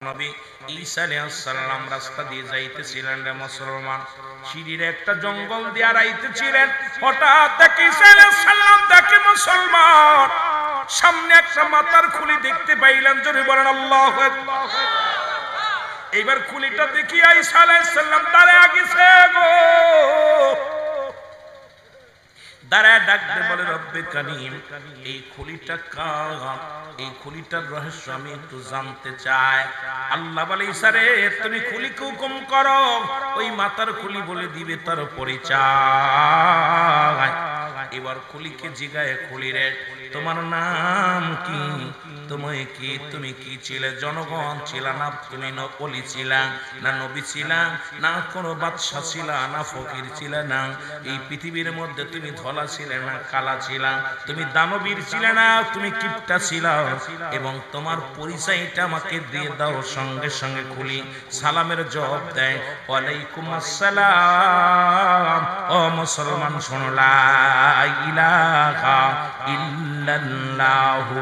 নবী ঈসা আলাইহিস সালাম রাস্তা দিয়ে যাইতেছিলেন রে মুসলমান, সিঁড়ির একটা জঙ্গল দিয়ে আইতেছিলেন। হঠাৎ দেখে ঈসা আলাইহিস সালাম দেখে মুসলমান সামনে একটা মাথার খুলি দেখতে পাইলেন। জোরে বলেন আল্লাহু আকবার। এইবার খুলিটা দেখি ঈসা আলাইহিস সালাম দাঁড়ায় গেছে গো, দাঁড়ায় ডাকতে বলে রব্বে কারীম, এই খুলিটা কার? এই খুলিটার রহস্য আমি একটু জানতে চাই। আল্লাহ বলে ঈসা রে, তুমি খুলিকে হুকুম করো, ওই মাথার খুলি বলে দিবে তার পরিচয়। এবার খুলিকে জিগায়, খুলি রে তোমার নাম কি? তুমি কি ছিলে? জনগণ ছিলা না? তুমি নকলি ছিলা না নবী ছিলা না কোনো বাদশা ছিলা না ফকির ছিলা না? এই পৃথিবীর মধ্যে তুমি ধলা ছিলে না কালা ছিলা? তুমি দানবীর ছিলে না তুমি কিপটা ছিলা? এবং তোমার পরিচয়টা আমাকে দিয়ে দাও। সঙ্গে সঙ্গে খুলি সালামের জবাব দেয়, ওয়ালাইকুম আসসালাম। ও মুসলমান শোনো, লা ইলাহা ইল্লাল্লাহু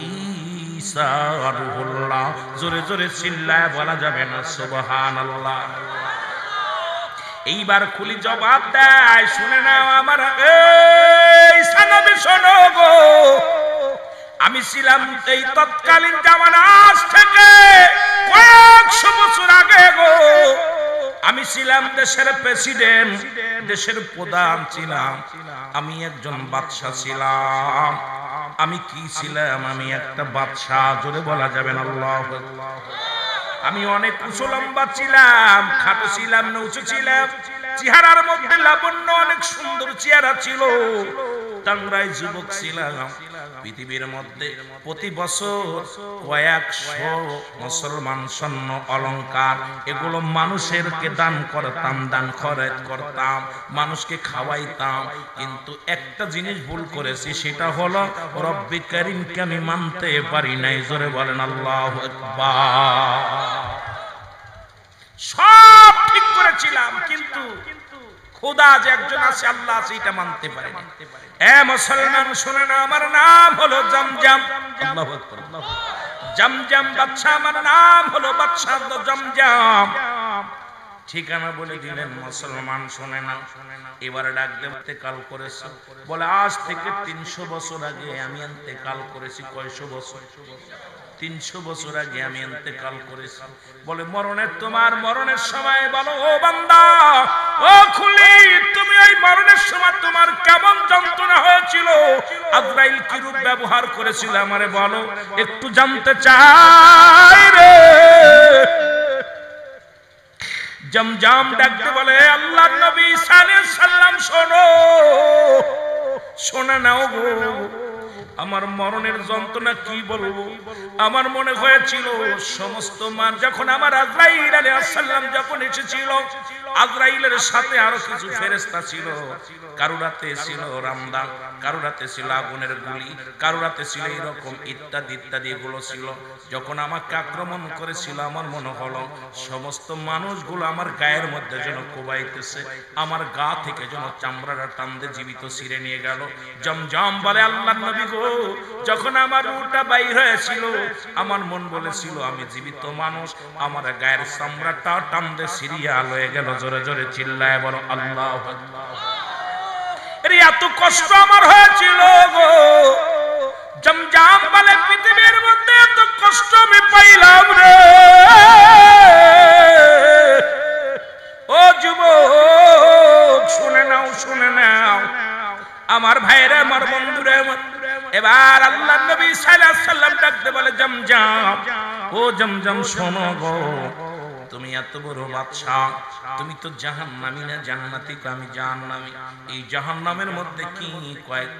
ঈসা রুহুল্লাহ। জোরে জোরে চিল্লায় বলা যাবে না সুবহানাল্লাহ। এইবার খুলি জবাব দেয়, শুনে নাও আমার এই সানবী, শোনো গো, আমি ছিলাম এই তৎকালীন জামানা, আজ থেকে কয়েকশো বছর আগে গো, আমি ছিলাম দেশের প্রেসিডেন্ট, দেশের প্রধান ছিলাম, আমি একজন বাদশা ছিলাম। আমি কি ছিলাম? আমি একটা বাদশা। জোরে বলা যাবে না আল্লাহু আকবার। আমি অনেক উঁচু লম্বা ছিলাম, খাটো ছিলাম না উঁচু ছিলাম, চেহারার মধ্যে লাবণ্য, অনেক সুন্দর চেহারা ছিল, টাংরায় যুবক ছিলাম। পৃথিবীর মধ্যে প্রতি বছর কয়েকশো মুসলমান স্বর্ণ অলংকার এগুলো মানুষেরকে দান করতাম, দান খরচ করতাম, মানুষকে খাওয়াইতাম। কিন্তু একটা জিনিস ভুল করেছি, সেটা হলো রব্বে কারীমকে আমি মানতে পারি নাই। জোরে বলেন আল্লাহু আকবার। সব ঠিক করেছিলাম, কিন্তু খোদা যে একজন আছে, আল্লাহ আছে, এটা মানতে পারি না। এ মুসলমান শুনে না, আমার নাম হলো জমজম। আল্লাহু আকবার। জমজম বাদশা, আমার নাম হলো বাদশা জমজম। ঠিকানা বলে দিলেন। মুসলমান শুনে না, এবারে ডাক দেব ইন্তেকাল করেছে। বলে আজ থেকে 300 বছর আগে আমি ইন্তেকাল করেছি। কয়শো বছর? 300 বছর আগে আমি ইন্তেকাল করেছি। বলে মরণের, তোমার মরণের সময় বলো ও বান্দা, ও খুলি, তুমি এই মরণের সময় তোমার কেমন যন্ত্রণা হয়েছিল? আজরাইল কি রূপ ব্যবহার করেছিল আমারে বলো, একটু জানতে চাই রে। জমজম ডাকতে বলে, আল্লাহর নবী সাল্লাল্লাহু আলাইহি সাল্লাম শোনো, শোনা নাও গো, আমার মরণের যন্ত্রণা কি বলবো। আমার মনে হয়েছিল সমস্ত মান যখন আমার আজরাইল আলাইহিস সালাম যখন এসেছিল, আজরাইলের সাথে আরো কিছু ফেরেশতা ছিল। কারুরাতে ছিল রামদান, কারুরাতে ছিল আগুনের গুলি, কারুরাতে ছিল এরকম ইত্যাদি ইত্যাদি এগুলো ছিল। যখন আমাকে আক্রমণ করেছিল, আমার মনে হলো সমস্ত মানুষগুলো আমার গায়ের মধ্যে যেন কোবাইতেছে, আমার গা থেকে যেন চামড়াটা টানতে জীবিত ছিঁড়ে নিয়ে গেল। জমজম বলে, আল্লাহর নবী গো, যখন আমার রূহটা বাইর হয়েছিল, আমার মন বলেছিল আমি জীবিত মানুষ, আমার গায়ের চামড়াটা টানতে ছিঁড়িয়া লয়ে গেল। জোরে জোরে চিল্লায় বলো আল্লাহু আকবার। এত কষ্ট আমার হয়েছিল গো। জমজম বলে, পৃথিবীর মধ্যে এত কষ্ট আমি পাইলাম রে। ও যুবক শুনে নাও, শুনে নাও আমার ভাইরা, আমার বন্ধুরা। এবার আল্লাহর নবী সাল্লাল্লাহু আলাইহি সাল্লাম ডাকতে বলে, জমজম, ও জমজম শোনো গো, তুমি এত বড় বাদশা, তুমি তো জাহান্নামী না জান্নাতি? আমি জাহান্নামী। এই জাহান্নামের মধ্যে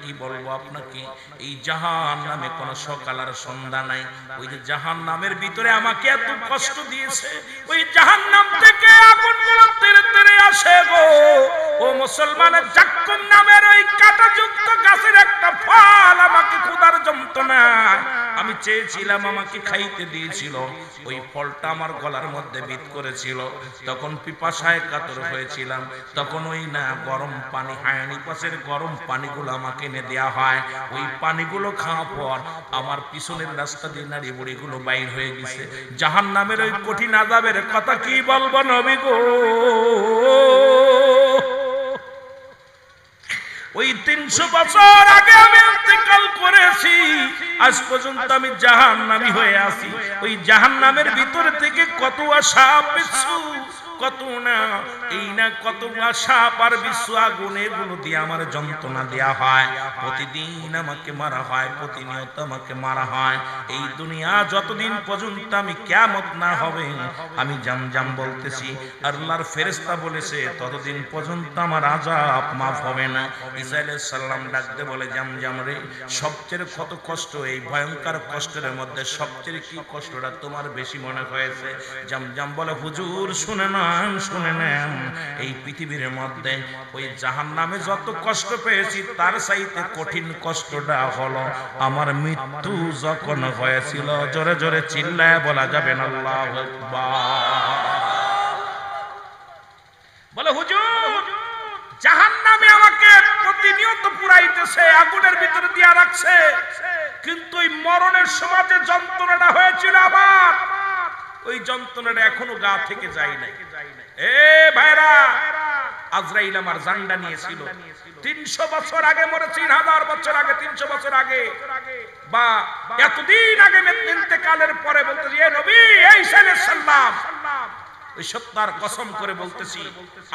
কি বলবো আপনাকে, এই জাহান্নামে কোনো সকাল আর সন্ধ্যা নাই। ওই যে জাহান্নামের ভিতরে আমাকে এত কষ্ট দিয়েছে, ওই জাহান্নাম থেকে আগুনগুলো তেরে তেরে আসে গো। ও মুসলমানের, জাক্কুম নামের ওই কাঁটাযুক্ত গাছের একটা ফল আমাকে ক্ষুধার যন্ত্রণা আমি চেয়েছিলাম আমাকে খাইতে দিয়েছিল, ওই ফলটা আমার গলার মধ্যে বিধ করেছিল, তখন পিপাসায় কাতর হয়েছিলাম, তখন ওই না গরম পানি হায়ানি পাশের গরম পানিগুলো আমাকে এনে দেওয়া হয়, ওই পানিগুলো খাওয়ার পর আমার পিছনের রাস্তা দিয়ে নারী বুড়িগুলো বাইর হয়ে গেছে। জাহান্নামের ওই কঠিন আযাবের কথা কি বলবো নবী গো। ওই 300 বছর আগে আমি ইন্তেকাল করেছি, আজ পর্যন্ত আমি জাহান্নামী হয়ে আছি। ওই জাহান্নামের ভিতর থেকে কত আশা পিছু, কত না এই না কত আশা পার বিশ্ব আগুনে গুলো দিয়ে আমার যন্ত্রণা দেয়া হয়, প্রতিদিন আমাকে মারা হয়, প্রতিনিয়ত আমাকে মারা হয়। এই দুনিয়া যতদিন পর্যন্ত আমি কিয়ামত না হবে, আমি জামজাম বলতেছি, আল্লাহর ফেরেশতা বলেছে ততদিন পর্যন্ত আমার আযাব মাফ হবে না। ঈসা আলাইহিস সালাম ডাকতে বলে, জামজাম রে, সবচেয়ে কত কষ্ট, এই ভয়ঙ্কর কষ্টের মধ্যে সবচেয়ে কি কষ্টটা তোমার বেশি মনে হয়েছে? জামজাম বলে, হুজুর শুনে নেন, এই পৃথিবীর মধ্যে ওই জাহান্নামে যত কষ্ট পেয়েছি তার চাইতে কঠিন কষ্টটা হলো আমার মৃত্যু যখন হয়েছিল। জোরে জোরে চিল্লায় বলা যাবে না আল্লাহু আকবার। বলে হুজুর, জাহান্নামে আমাকে প্রতিনিয়ত পুরাইতেছে, আগুনের ভিতরে দিয়া রাখছে, কিন্তু ওই মরণের সময় যে যন্ত্রণাটা হয়েছিল আমার, ওই যন্ত্রণাটা এখনো গা থেকে যায় নাই। এ ভাইরা, আজরাইল আমার জানটা নিয়েছিল 300 বছর আগে মরেছি, 1000 বছর আগে, 300 বছর আগে বা এতদিন আগে ইন্তেকালের পরে বলতেছি, এ নবী ঈসা আলাইহিস সালাম, ওই সত্তার কসম করে বলতেছি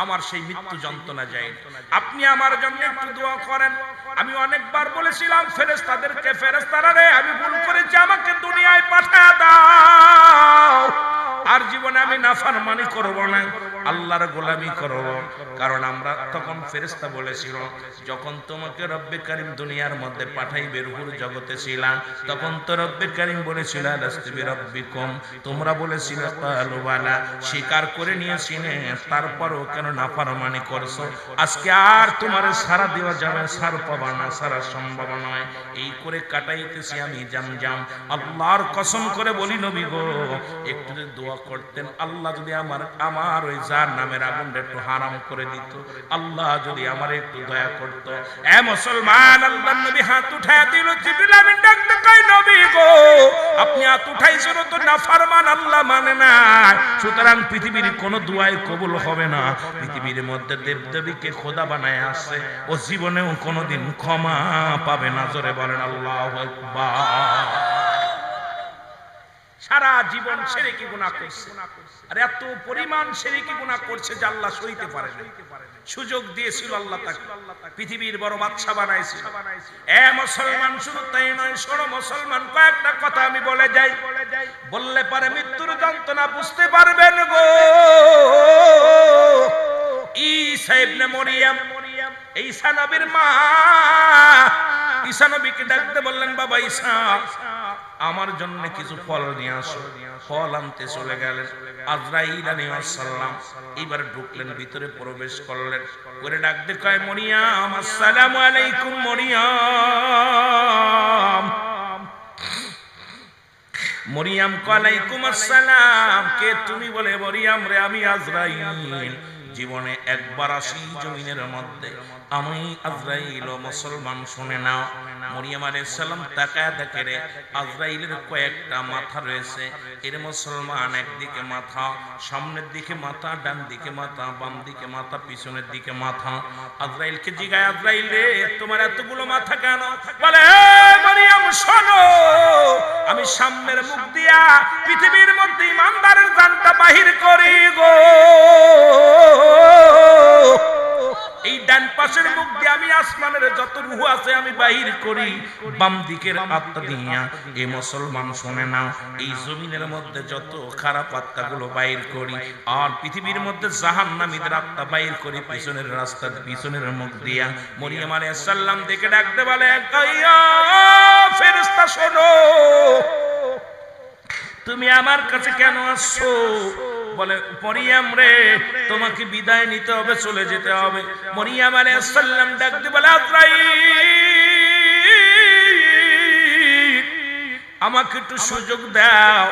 আমার সেই মৃত্যু যন্ত্রণা যায়। আপনি আমার জন্য একটু দোয়া করেন। আমি অনেকবার বলেছিলাম ফেরেশতাদেরকে, ফেরেশতারা রে, আমি ভুল করেছি, আমাকে দুনিয়ায় পাঠিয়ে দাও, আর জীবনে আমি নাফরমানি করব না, আল্লাহর গোলামি করব। কারণ আমরা তখন ফেরেশতা বলেছিল, যখন তোমাকে রব্বে কারীম দুনিয়ার মধ্যে পাঠাইবে, রূহুর জগতে ছিলাম, তখন তো রব্বে কারীম বলেছিল আলাস্তু বিরাব্বিকুম, তোমরা বলেছিলে ক্বালু বালা, স্বীকার করে নিয়েছিলে, তারপরও কেন নাফরমানি করছো? আজকে আর তোমার সারা দেওয়া যাবে, সার পাবা না, সারা সম্ভব নয়। এই করে কাটাইতেছি আমি জামজাম। আল্লাহর কসম করে বলি নবী গো, একটু দোয়া করতেন, আল্লাহ যদি আমার ওই জাহান্নামের আগুনটা একটু হারাম করে দিত, আল্লাহ যদি আমার একটু দয়া করত। এ মুসলমান, আল্লাহর নবী হাত উঠায় দিল, জিবরিল আমিন ডাকতে কই, নবী গো আপনি হাত উঠাইছেন তো নাফরমান আল্লাহ মানে না, সুতরাং পৃথিবীর কোনো দোয়াই কবুল হবে না। পৃথিবীর মধ্যে দেবদেবীকে খোদা বানায় আসছে, ও জীবনেও কোনোদিন ক্ষমা পাবে না। জোরে বলেন আল্লাহু আকবার। সারা জীবন শিরকি গুনাহ করছে, আর এত পরিমাণ শিরকি গুনাহ করছে যে আল্লাহ সইতে পারে না। সুযোগ দিয়েছিল আল্লাহ তাকে, পৃথিবীর বড় বাদশা বানাইছিল। এ মুসলমান, শুধু তাই নয়, শোনো মুসলমান, কয়েকটা কথা আমি বলে যাই, বললে পারে মৃত্যুর যন্ত্রণা বুঝতে পারবেন গো। ঈসা ইবনে মরিয়ম, ঈসা নবীর মা, ঈসা নবীকে ডাকতে বললেন, বাবা ঈসা আমার জন্য কিছু ফল নিয়ে আসো। ফল আনতে চলে গেলেন। আজরাইল আলাইহিস সালাম এবার ঢুকলেন, ভিতরে প্রবেশ করলেন, করে ডাকতে কয়, মরিয়ম, আসসালামু আলাইকুম মরিয়ম। মরিয়ম ওয়ালাইকুম আসসালাম। কে তুমি? বলে, মরিয়ম রে, আমি আজরাইল, জীবনে একবার আসি জমিনের মধ্যে, আমি আজরাইল। মুসলমান শুনে নাও, মরিয়ম আলাইহিস সালাম তাকায় দেখে রে, আজরাইলের কয়েকটা মাথা রয়েছে। এর মুসলমান, একদিকে মাথা, সামনের দিকে মাথা, ডান দিকে মাথা, বাম দিকে মাথা, পিছনের দিকে মাথা। আজরাইলকে জিগায়, আজরাইল রে তোমার এতগুলো মাথা কেন? বলে, মরিয়ম শোনো, আমি সামনের মুখ দিয়া পৃথিবীর মধ্যে ইমানদারের জানটা বাহির করি গো, এই ডান পাশের মুখ দিয়ে আমি আসমানের যত রূহ আছে আমি বাহির করি, বাম দিকের আত্মা দিয়া। এই মুসলমান শুনে নাও, এই জমিনের মধ্যে যত খারাপ আত্মাগুলো বাহির করি, আর পৃথিবীর মধ্যে জাহান্নামীদের আত্মা বাহির করি পিছনের রাস্তা, পিছনের মুখ দিয়া। মরিয়ম আলাইহিস সালাম দেখে ডাকতে বলে, ফেরেশতা শোনো, তুমি আমার কাছে কেন আসছো? বলে, মরিয়ম রে তোমাকে বিদায় নিতে হবে, চলে যেতে হবে। মরিয়ম আলাইহিস সালাম ডাকতে বলে, আজরাইল আমাকে একটু সুযোগ দাও।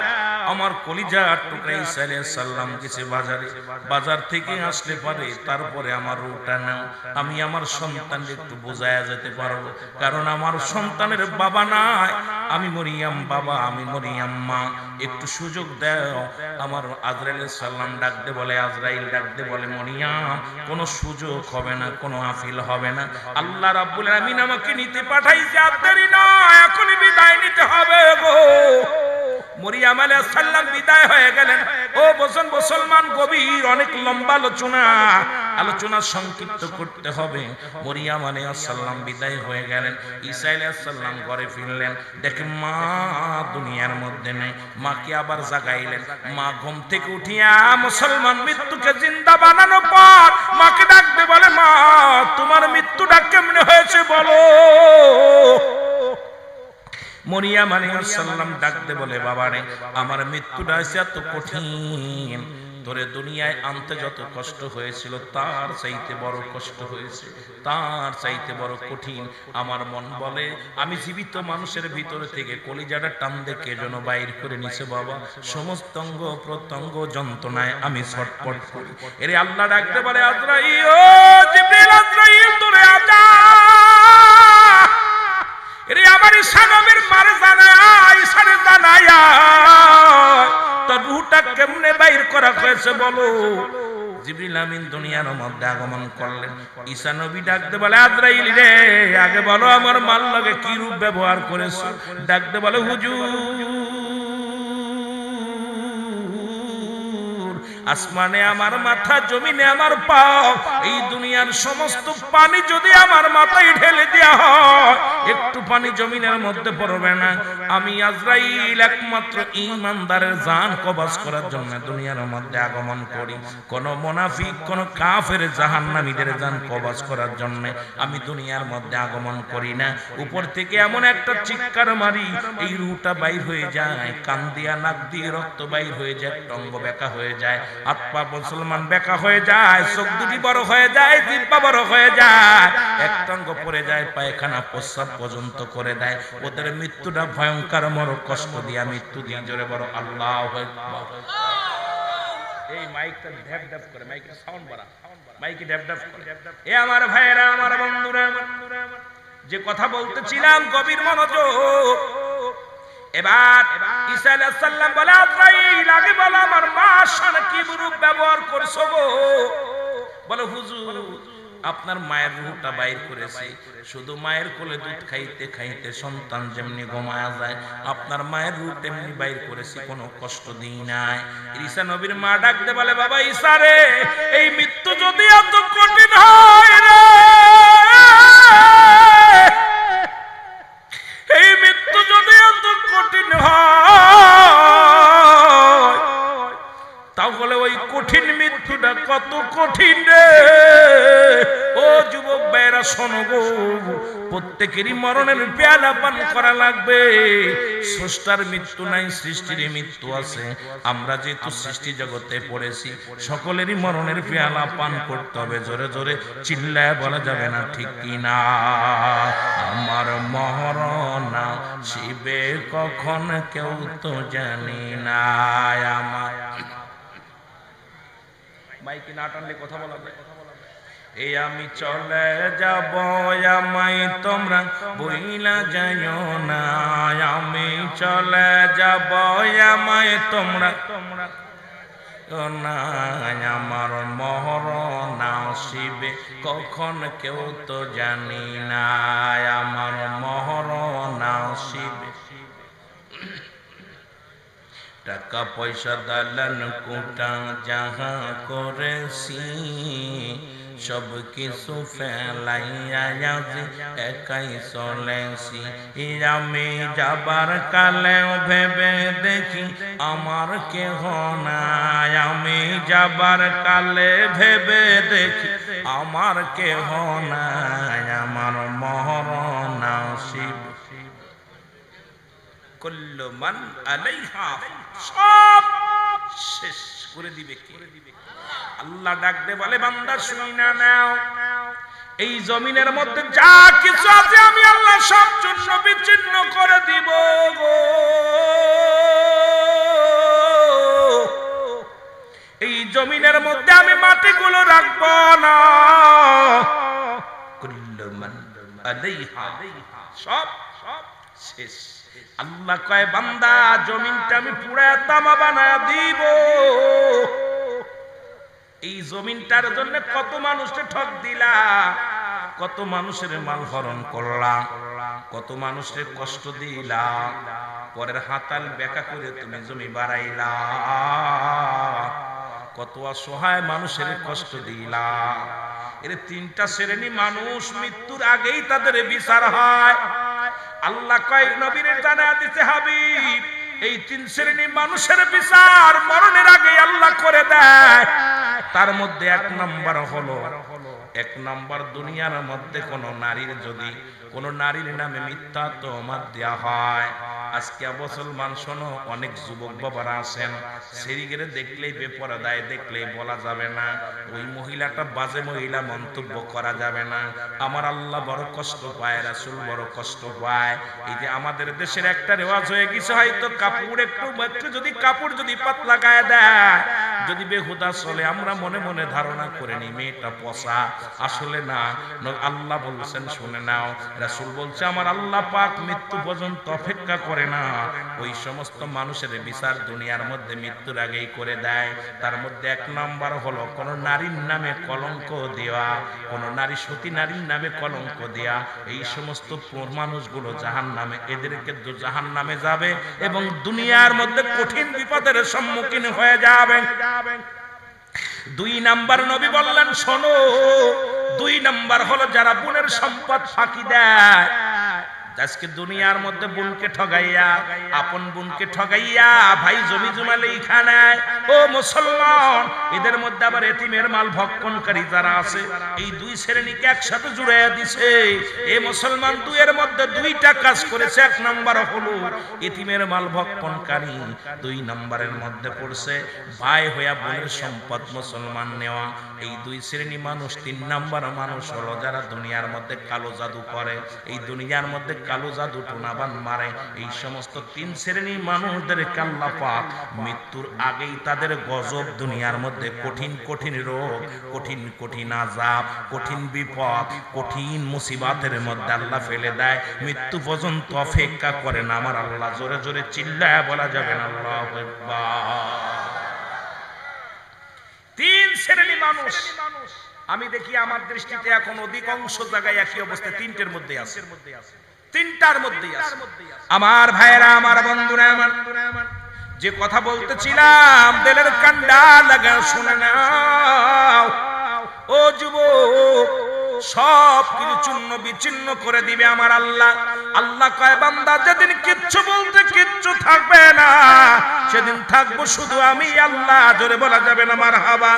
আমার কলিজার টুকরা ঈসা আলাইহিস সালাম গেছে বাজারে, বাজার থেকে আসলে পারে তারপরে আমার রূহটা নাও, আমি আমার সন্তানকে একটু বোঝায়া যেতে পারবো, কারণ আমার সন্তানের বাবা নাই, আমি মরিয়াম বাবা, আমি মরিয়াম মা, একটু সুযোগ দাও। আমার আজরাইল আলাইহিস সালাম ডাকতে বলে, আজরাইল ডাকতে বলে, মরিয়াম কোনো সুযোগ হবে না, কোনো আফিল হবে না, আল্লাহ রাব্বুল আলামিন আমাকে নিতে পাঠাইছে, আর দেরি নয়, এখনই বিদায় নিতে হবে গো। মরিয়াম আলাইহিস সালাম বিদায় হয়ে গেলেন। ও বসন মুসলমান, গভীর অনেক লম্বা আলোচনা সংক্ষিপ্ত করতে হবে। মরিয়াম আলাইহিস সালাম বিদায় হয়ে গেলেন, ঈসা আলাইহিস সালাম ঘরে ফিরলেন, দেখেন মা দুনিয়ার মধ্যে নেই। মাকে আবার জাগাইলেন। মা ঘুম থেকে উঠিয়া মুসলমান মৃত্যুকে জিন্দা বানানোর পর মাকে ডাকতে বলে, মা তোমার মৃত্যুটা কেমনে হয়েছে বলো। মরিয়াম আলাইহিস সালাম ডাকতে বলে, বাবারে আমার মৃত্যুটা হয়েছে এত কঠিন, তোরে দুনিয়ায় আনতে যত কষ্ট হয়েছিল তার চাইতে বড় কষ্ট হয়েছে, তার চাইতে বড় কঠিন। আমার মন বলে আমি জীবিত মানুষের ভিতরে থেকে কলিজাটা টান দেখে যেন বাইর করে নিছে বাবা, সমস্ত অঙ্গ প্রত্যঙ্গ যন্ত্রণায় আমি ছটফট করি। এরে আল্লাহ ডাকতে বলে, আজরাইল, ও জিবরিল, আজরাইল তোরে আজা। এরে আমার ঈসা নবীর মারে জানায়, ঈসারে জানায় তোর রূহটা কেমনে বাইর করা হয়েছে বলো। জিবরিল আমিন দুনিয়ার মধ্যে আগমন করলেন। ঈসা নবী ডাকতে বলে, আজরাইল রে আগে বলো আমার মাল লগে কি রূপ ব্যবহার করেছো। ডাকতে বলে, হুজুর আসমানে আমার মাথা, জমিনে আমার পাও, এই দুনিয়ার সমস্ত পানি যদি আমার মাথায় ঢেলে দেওয়া হয় একটু পানি জমিনের মধ্যে পড়বে না। আমি আজরাইল একমাত্র ঈমানদারের জান কবজ করার জন্য দুনিয়ার মধ্যে আগমন করি। কোন মুনাফিক, কোন কাফের, জাহান্নামীদের জান কবজ করার জন্য আমি দুনিয়ার মধ্যে আগমন করি না। উপর থেকে এমন একটা চিৎকার মারি, এই রূহটা বাইর হয়ে যায়, কান দিয়া নাক দিয়ে রক্ত বাইর হয়ে যায়, টঙ্গ বেঁকা হয়ে যায়, হাত পা মুসলমান বেঁকা হয়ে যায়, চোখ দুটি বড় হয়ে যায়, জিহ্বা বড় হয়ে যায়, এক টঙ্গ পড়ে যায়, পায়খানা প্রস্রাব পর্যন্ত করে দেয়। ওদের মৃত্যুটা ভয়ঙ্কর, মরো কষ্ট দিয়া মৃত্যু দিয়ে। জোরে বড় আল্লাহু আকবার। এই মাইকটা ঢ্যাপ ঢ্যাপ করে, মাইকের সাউন্ড বাড়া, মাইকে ঢ্যাপ ঢ্যাপ করে। এ আমার ভাইরা, আমার বন্ধুরা, যে কথা বলতেছিলাম গভীর মনোযোগ। এবার ঈসা আলাইহিস সালাম বলে, আজরাইল আগে বলো আমার মার সাথে কি রূপ ব্যবহার করছো গো। বলে, হুজুর আপনার মায়ের রূহটা বাইর করেছে, শুধু মায়ের কোলে দুধ খাইতে খাইতে সন্তান যেমনি ঘুমায়া যায় আপনার মায়ের রূহ তেমনি বাইর করেছি, কোনো কষ্ট দিই নাই। ঈসা নবীর মা ডাকতে বলে, বাবা ঈসা রে এই মৃত্যু যদি এত কঠিন হয় রে, এই মৃত্যু যদি এত কঠিন হয় তাহলে ওই কঠিন মৃত্যুটা কত কঠিন রে। ও যুবক ভাইরা শোনো গো, প্রত্যেকেরই মরণের পেয়ালা পান করা লাগবে। স্রষ্টার মৃত্যু নাই, সৃষ্টির মৃত্যু আছে। আমরা যেহেতু সৃষ্টি জগতে পড়েছি, সকলেরই মরণের পেয়ালা পান করতে হবে। জোরে জোরে চিল্লায় বলা যাবে না, ঠিক কিনা? আমার মরণ শিবে কখন কেউ তো জানি না। আমার মাইকে না টানলে কথা বলা যায়। এই আমি চলে যাব, আমায় তোমরা বইলা যাইও না। আমি চলে যাব, আমায় তোমরা না। আমার মরণ আসিবে কখন কেউ তো জানি না। আমার মরণ আসিবে। টাকা পয়সা দালান কোটা যাহা করেছি সব কিছু ফেলাইয়া একাই চলেছি। আমি যাবার কালে ভেবে দেখি আমার কেহ নাই। আমি যাবার কালে ভেবে দেখি আমার কেহ নাই। আমার মরণ আসিবে কুল্লু মান আলাইহা, সব শেষ করে দিবে কে? আল্লাহ ডাকতে বলে, বান্দা শুই না নাও। এই জমিনের মধ্যে যা কিছু আছে আমি আল্লাহ সব চূর্ণ বিচ্ছিন্ন করে দিব গো। এই জমিনের মধ্যে আমি মাটিগুলো রাখবো না। কুল্লু মান আলাইহা, সব শেষ। আল্লাহ কয় বান্দা জমিনটা আমি পুরায়া তামা বানায়া দিব। এই জমিনটার জন্য কত মানুষকে ঠক দিলা, কত মানুষের মাল হরণ করলা, কত মানুষের কষ্ট দিলা, পরের হাতাল বেকা করে তুমি জমি বাড়াইলা, কত অসহায় মানুষের কষ্ট দিলা। এর তিনটা শ্রেণী মানুষ, মৃত্যুর আগেই তাদের বিচার হয়। আল্লাহ কয় নবীর জানায়া দিতে হাবিব, এই তিন শ্রেণী মানুষের বিচার মরণের আগে আল্লাহ করে দেয়। তার মধ্যে এক নাম্বার হলো, এক নাম্বার দুনিয়ার মধ্যে কোন নারীর যদি কোন নারীর নামে মিথ্যা তহমত দেয়া হয়। আজকে মুসলমান শোনো, অনেক যুবক বাবারা আছেন, সেরিগেরে দেখলেই বেপরদায় দেখলেই বলা যাবে না, ওই মহিলাটা বাজে মহিলা মন্তব্য করা যাবে না। আমার আল্লাহ বড় কষ্ট পায়, রাসূল বড় কষ্ট পায়। এই যে আমাদের দেশের একটা রেওয়াজ হয়ে গেছে, হয়তো কাপড় একটু যদি কাপড় যদি পাতলা গায়ে দেয়, যদি বেহুদা চলে, আমরা মনে মনে ধারণা করে নি মেয়েটা পচা। আসলে না, আল্লাহ বলছেন শুনে নাও, রাসূল বলছে আমার আল্লাহ পাক মৃত্যু পর্যন্ত অপেক্ষা করে না। ওই সমস্ত মানুষের বিচার দুনিয়ার মধ্যে মৃত্যুর আগেই করে দেয়। তার মধ্যে এক নাম্বার হলো কোন নারীর নামে কলঙ্ক দেওয়া, কোন নারী সতী নারীর নামে কলঙ্ক দেয়া। এই সমস্ত মানুষগুলো জাহান্নামে, এদেরকে জাহান্নামে যাবে এবং দুনিয়ার মধ্যে কঠিন বিপদের সম্মুখীন হয়ে যাবে। দুই নাম্বার নবী বললেন শোনো, দুই নাম্বার হলো যারা বোনের সম্পদ ফাঁকি দেয়। আজকে দুনিয়ার মধ্যে বোনকে ঠগাইয়া, আপন বোনকে ঠগাইয়া ভাই জমি জমা লেখা নেয়। ও মুসলমান, এদের মধ্যে আবার এতিমের মাল ভক্ষণকারী যারা আছে, এই দুই শ্রেণীকে একসাথে জুড়াইয়া দিছে। এ মুসলমান দুইয়ের মধ্যে দুইটা কাজ করেছে। এক নাম্বার হলো এতিমের মাল ভক্ষণকারী, দুই নাম্বারের মধ্যে পড়ছে ভাই হইয়া বোনের সম্পদ মুসলমান নেওয়া। এই দুই শ্রেণী মানুষ। তিন নাম্বার মানুষ হলো যারা দুনিয়ার মধ্যে কালো জাদু করে, এই দুনিয়ার মধ্যে কালো জাদু টুনাবান মারে। এই সমস্ত তিন শ্রেণীর মানুষদেরকে আল্লাহ পাক মৃত্যুর আগেই তাদের গজব, দুনিয়ার মধ্যে কঠিন কঠিন রোগ, কঠিন কঠিন আযাব, কঠিন বিপদ, কঠিন মুসিবতের মধ্যে আল্লাহ ফেলে দেয়। মৃত্যু পর্যন্ত অপেক্ষা করেন আমার আল্লাহ। জোরে জোরে চিল্লায়া বলা যাবে না আল্লাহু আকবার। তিন শ্রেণী মানুষ আমি দেখি আমার দৃষ্টিতে এখন অধিকাংশ জায়গায় একই অবস্থা, তিনটের মধ্যে আছে, তিনটার মধ্যে আছে। আমার ভাইয়েরা, আমার বন্ধুরা, আমার যে কথা বলতেছিলাম দিলের কান্ডা লাগা শুনে নাও। ও যুবক, সব কিছু চূর্ণ বিচ্ছিন্ন করে দিবে আমার আল্লাহ। আল্লাহ কয় বান্দা যেদিন কিচ্ছু বলতে কিচ্ছু থাকবে না, সেদিন থাকবো শুধু আমি আল্লাহ। জোরে বলা যাবে না মারহাবা।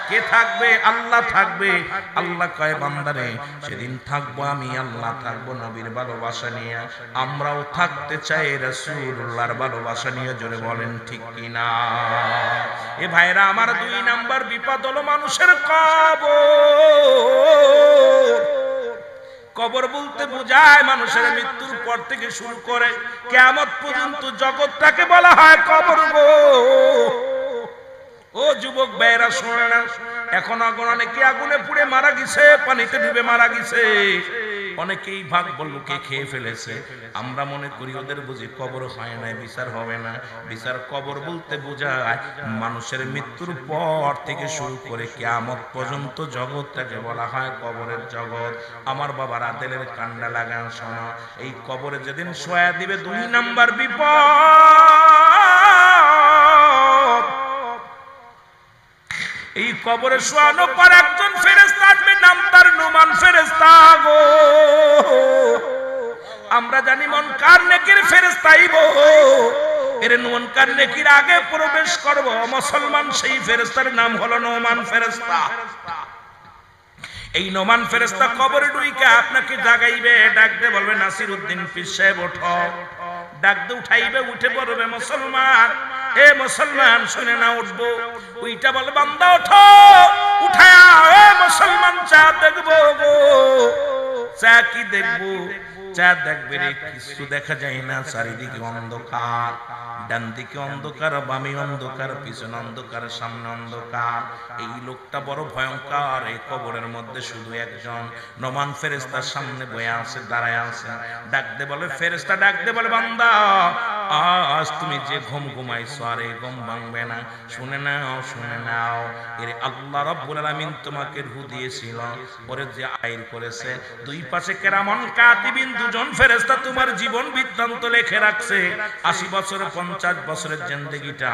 কে থাকবে? আল্লাহ থাকবে। আল্লাহ কয় বান্দারে সেদিন থাকবো আমি আল্লাহ, থাকবো নবীর ভালোবাসা নিয়ে। আমরাও থাকতে চাই রাসূলুল্লাহর ভালোবাসা নিয়ে। জোরে বলেন ঠিক কিনা? এ ভাইরা আমার, দুই নাম্বার বিপদ হলো মানুষের কবর। কবর বলতে বোঝায় মানুষের মৃত্যুর পর থেকে শুরু করে কিয়ামত পর্যন্ত জগৎটাকে বলা হয় কবর গো। ও যুবক ভাইরা শোনেন, এখন অনেকে আগুনে পুড়ে মারা গেছে, পানিতে ডুবে মারা গেছে, অনেকেই ভাগ বল্লুকে খেয়ে ফেলেছে। আমরা মনে করি ওদের বুঝি কবর হয় না, বিচার হবে না। বিচার কবর বলতে বোঝায় মানুষের মৃত্যুর পর থেকে শুরু করে কিয়ামত পর্যন্ত জগৎটাকে বলা হয় কবরের জগৎ। আমার বাবারা দিলের কান্ডা লাগান শোনো, এই কবরে যেদিন শোয়া দিবে, দুই নাম্বার বিপদ। এই কবরে শোয়ানোর পর একজন ফেরেশতা আসবে, নাম তার নুমান ফেরেশতা গো। আমরা জানি মুনকার নেকির ফেরেশতা আইব, এর মুনকার নেকির আগে প্রবেশ করব মুসলমান, সেই ফেরেশতার নাম হলো নুমান ফেরেশতা। এই নুমান ফেরেশতা কবরে ঢুইকা আপনাকে জাগাইবে, ডাকতে বলবে নাসিরউদ্দিন পীর সাহেব ওঠো। ডাক দে উঠাইবে, উঠে পড়বে মুসলমান, এ মুসলমান শুনে না উঠবো, ওইটা বলে বান্দা ওঠো, উঠায়া এ মুসলমান চা দেখবো গো। চা কি দেখবো? চা দেখবে রে, কিছু দেখা যায় না, চারিদিকে অন্ধকার, ডান দিকে অন্ধকার, বামে অন্ধকার, পিছনে অন্ধকার, সামনে অন্ধকার। এই লোকটা বড় ভয়ঙ্কর। এই কবরের মধ্যে শুধু একজন নমান ফেরেশতার সামনে বয়ে আছে, দাঁড়ায় আছে। ডাকতে বলে ফেরেশতা, ডাকতে বলে বান্দা আজ তুমি যে ঘুম ঘুমাইছো আর এই ঘুম ভাঙবে না, শুনে নাও, শুনে নাও। এর আল্লাহ রাব্বুল আলামিন তোমাকে রূহ দিয়েছিল, পরে যে আইন করেছে, দুই পাশে কেরামান কাতিবিন দুজন ফেরেশতা তোমার জীবন বৃত্তান্ত লিখে রাখছে। 80 বছর 50 বছরের জিন্দেগিটা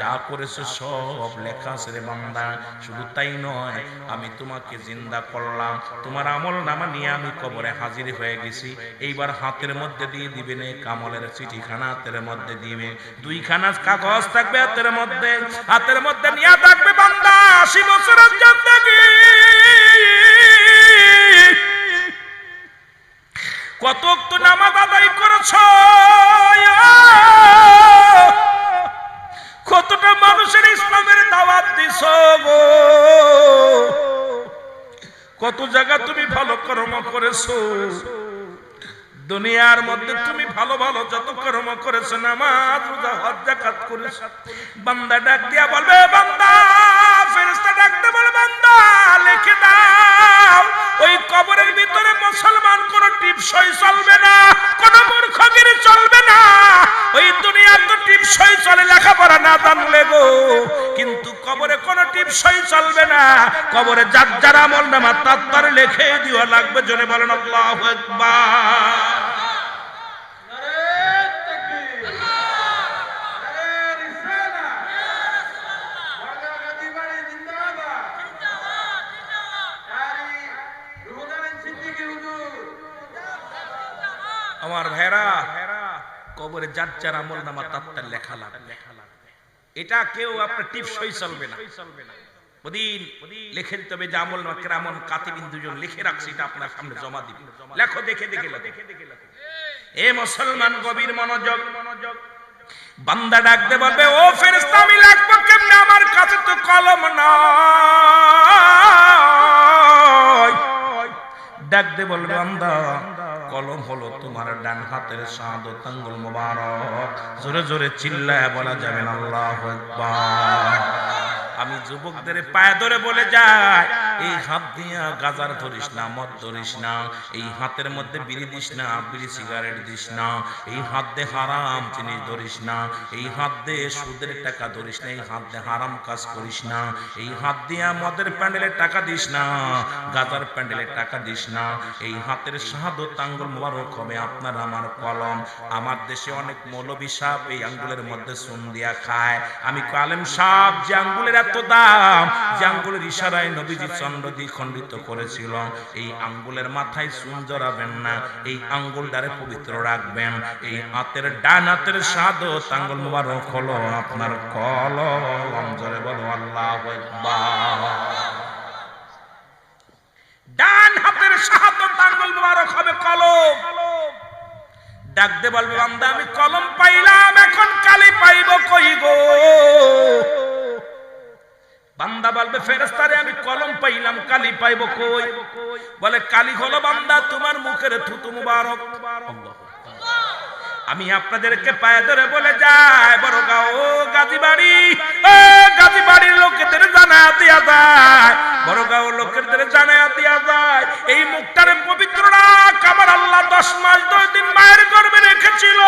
যা করেছে সব লেখা আছে রে বান্দা। শুধু তাই নয়, আমি তোমাকে জিন্দা করলাম, তোমার আমল নামা নিয়ে আমি কবরে হাজির হয়ে গেছি। এইবার হাতের মধ্যে দিয়ে দিবে নে কামলের চিঠিখানা, হাতের মধ্যে দিবে, দুইখানা কাগজ থাকবে হাতের মধ্যে, হাতের মধ্যে নিয়ে থাকবে বান্দা 80 বছরের জিন্দেগি কত ওয়াক্ত নামাজ আদায় করেছো, কতটা মানুষের ইসলামের দাওয়াত দিছো গো, কত জায়গা তুমি ভালো কর্ম করেছো। দুনিয়ার মধ্যে তুমি ভালো ভালো যত কর্ম করেছো, নামাজ রোজা হজ যাকাত করেছো। বান্দা ডাক দিয়া বলবে বান্দা, ফেরেশতা ডাকতে বলে বান্দা লিখে দাও। ওই কবরের ভিতরে মুসলমান কোন টিপসই চলবে না, কোন মূর্খগিরি চলবে না। ওই দুনিয়ার তো টিপসই চলে লেখাপড়া না জানলে গো, কিন্তু কবরে কোন টিপসই চলবে না। কবরে যার যার আমল নামা তার লিখে দিও লাগবে। জোরে বলেন আল্লাহু আকবার। আমার ভাইরা, কবরে যার যার আমল নামা তার লেখা লাগবে। এটা কেউ আপনার টিপসই চলবে না, ওদিন লিখে দিতে হবে যে আমল নামা কেরামন কাতিবিন দুজন লিখে রাখছে, এটা আপনার সামনে জমা দিবে। লেখো, দেখে দেখে লেখো। এ মুসলমান গভীর মনোযোগ। বান্দা ডাকতে বলবে ও ফেরেশতা আমি লিখবো কেমনে, আমার কাছে তো কলম নাই। ডাকতে বলবে বান্দা কলম হলো তোমার ডান হাতের শাহাদাত আঙ্গুল মোবারক। জোরে জোরে চিল্লায় বলা যাবে না আল্লাহু আকবার। আমি যুবকদের পায়ে ধরে বলে যাই, এই হাত দিয়া গাজার ধরিস না, মদ ধরিস না, এই হাতের মধ্যে বিড়ি দিস না, বিড়ি সিগারেট দিস না, এই হাত দিয়ে হারাম জিনিস ধরিস না, এই হাত দিয়ে সুদের টাকা ধরিস না, এই হাত দিয়ে হারাম কাজ করিস না, এই হাত দিয়া মদের প্যান্ডেলের টাকা দিস না, গাজার প্যান্ডেলের টাকা দিস না। এই হাতের শাহাদাত আঙ্গুল মোবারক হবে আপনার আমার কলম। আমার দেশে অনেক মৌলবী সাহেব এই আঙ্গুলের মধ্যে চুন দিয়া খায়। আমি আলেম সাহেব যে আঙ্গুলের এত দাম, যে আঙ্গুলের ইশারায় নবীজি চন্দ্র দ্বিখণ্ডিত করেছিল, এই আঙ্গুলের মাথায় চুন জড়াবেন না, এই আঙ্গুলটারে পবিত্র রাখবেন। এই হাতের ডান হাতের শাহাদাত আঙ্গুল মোবারক হলো আপনার কলম। জোরে বলো আল্লাহু আকবার। ডান হাতের শাহাদাত আঙ্গুল মোবারক হবে কলম। ডাকতে বলবে বান্দা আমি কলম পাইলাম, এখন কালি পাইব কই গো। বান্দা বলবে ফেরেশতারে আমি কলম পাইলাম, কালি পাইব কই? বলে কালি হলো বান্দা তোমার মুখের থুতু মুবারক। আমি আপনাদেরকে পায়ে ধরে বলে যাই, বড়গাঁও গাজীবাড়ি, গাজীবাড়ির লোকেদের জানায়া দিয়া যায়, বড়গাঁও লোকেদের জানায়া দিয়া যায়, এই মুখটারে পবিত্র রাখ। আমার আল্লাহ 10 মাস 10 দিন মায়ের গর্ভে রেখেছিল।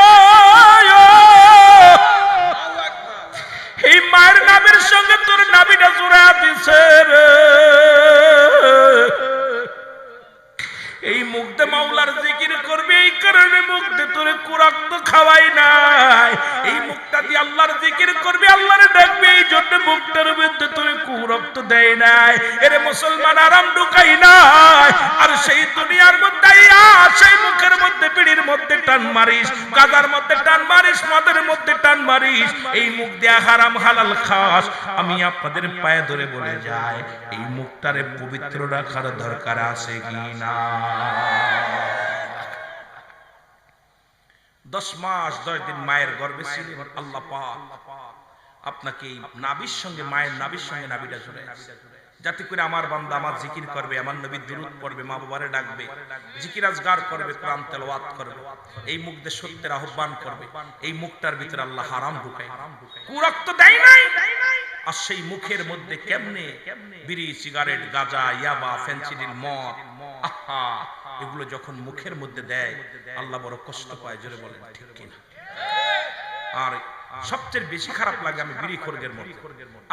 এই মায়ের নামের সঙ্গে তোর নাবিটা জোড়া দিছে রে। এই মুখে মাওলার জিকির করবি, এই কারণে মুখে তোরে কুরাক্ত খাওয়াই নাই। এই মুখটা দিয়ে আল্লাহর জিকির করবি, আল্লাহরে ডাকবি, এই জন্য মুখটার মধ্যে তোরে কুরক্ত দেয় নাই। এরে মুসলমান আরাম ঢুকাই নাই। আর সেই দুনিয়ার মধ্যে সেই মুখের মধ্যে পিড়ির মধ্যে টান মারিস, গাজার মধ্যে টান মারিস, মদের মধ্যে টান মারিস, এই মুখ দিয়ে হারাম হালাল খাস। আমি আপনাদের পায়ে ধরে বলে যাই, এই মুখটারে পবিত্র রাখার দরকার আছে কি না? 10 মাস 10 দিন মায়ের গর্ভে ছিলেন। আল্লাহ পাক আপনাকে এই নাভির সঙ্গে, মায়ের নাভির সঙ্গে নাভিটা জুড়ে, যাতে করে আমার বান্দা আমার জিকির করবে, আমার নবীর দুরূদ পড়বে, মা বাবারে ডাকবে, জিকির আজগার করবে, কোরআন তেলাওয়াত করবে, এই মুখ দিয়ে সত্যের আহ্বান করবে। এই মুখটার ভিতরে আল্লাহ হারাম ঢুকায়, কুরক্ত দেয় নাই। আর সেই মুখের মধ্যে কেমনে বিড়ি, সিগারেট, গাঁজা, ইয়াবা, ফেন্সিডিল, মদ, আহা, এগুলো যখন মুখের মধ্যে দেয় আল্লাহ বড় কষ্ট পায়। জোরে বলেন ঠিক কিনা? আর সবচেয়ে বেশি খারাপ লাগে আমি বিড়ি খোরগের মধ্যে।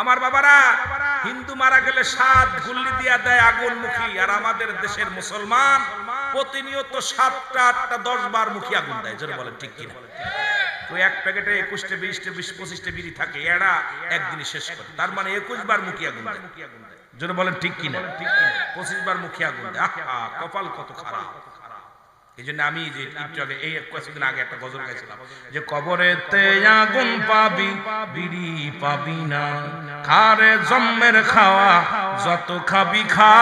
আমার বাবারা, হিন্দু মারা গেলে 7 গুল্লি দিয়া দেয় আগুন মুখী, আর আমাদের দেশের মুসলমান প্রতিনিয়ত 7টা 8টা 10 বার মুখী আগুন দেয়। জোরে বলেন ঠিক কিনা? তো এক প্যাকেটে 21টা 20টা 25টা বিড়ি থাকে, এরা একদিনই শেষ করে, তার মানে 21 বার মুখী আগুন দেয়। জোরে বলেন ঠিক কিনা? 25 বার মুখী আগুন দেয়। আহা, কপাল কত খারাপ। এই জন্য আমি যে একটু আগে, এই কিছুদিন আগে একটা গজল গাইছিলাম যে কবরেতে আগুন পাবি বিড়ি পাবি না, খারে জম্মের খাওয়া যত খাবি খা।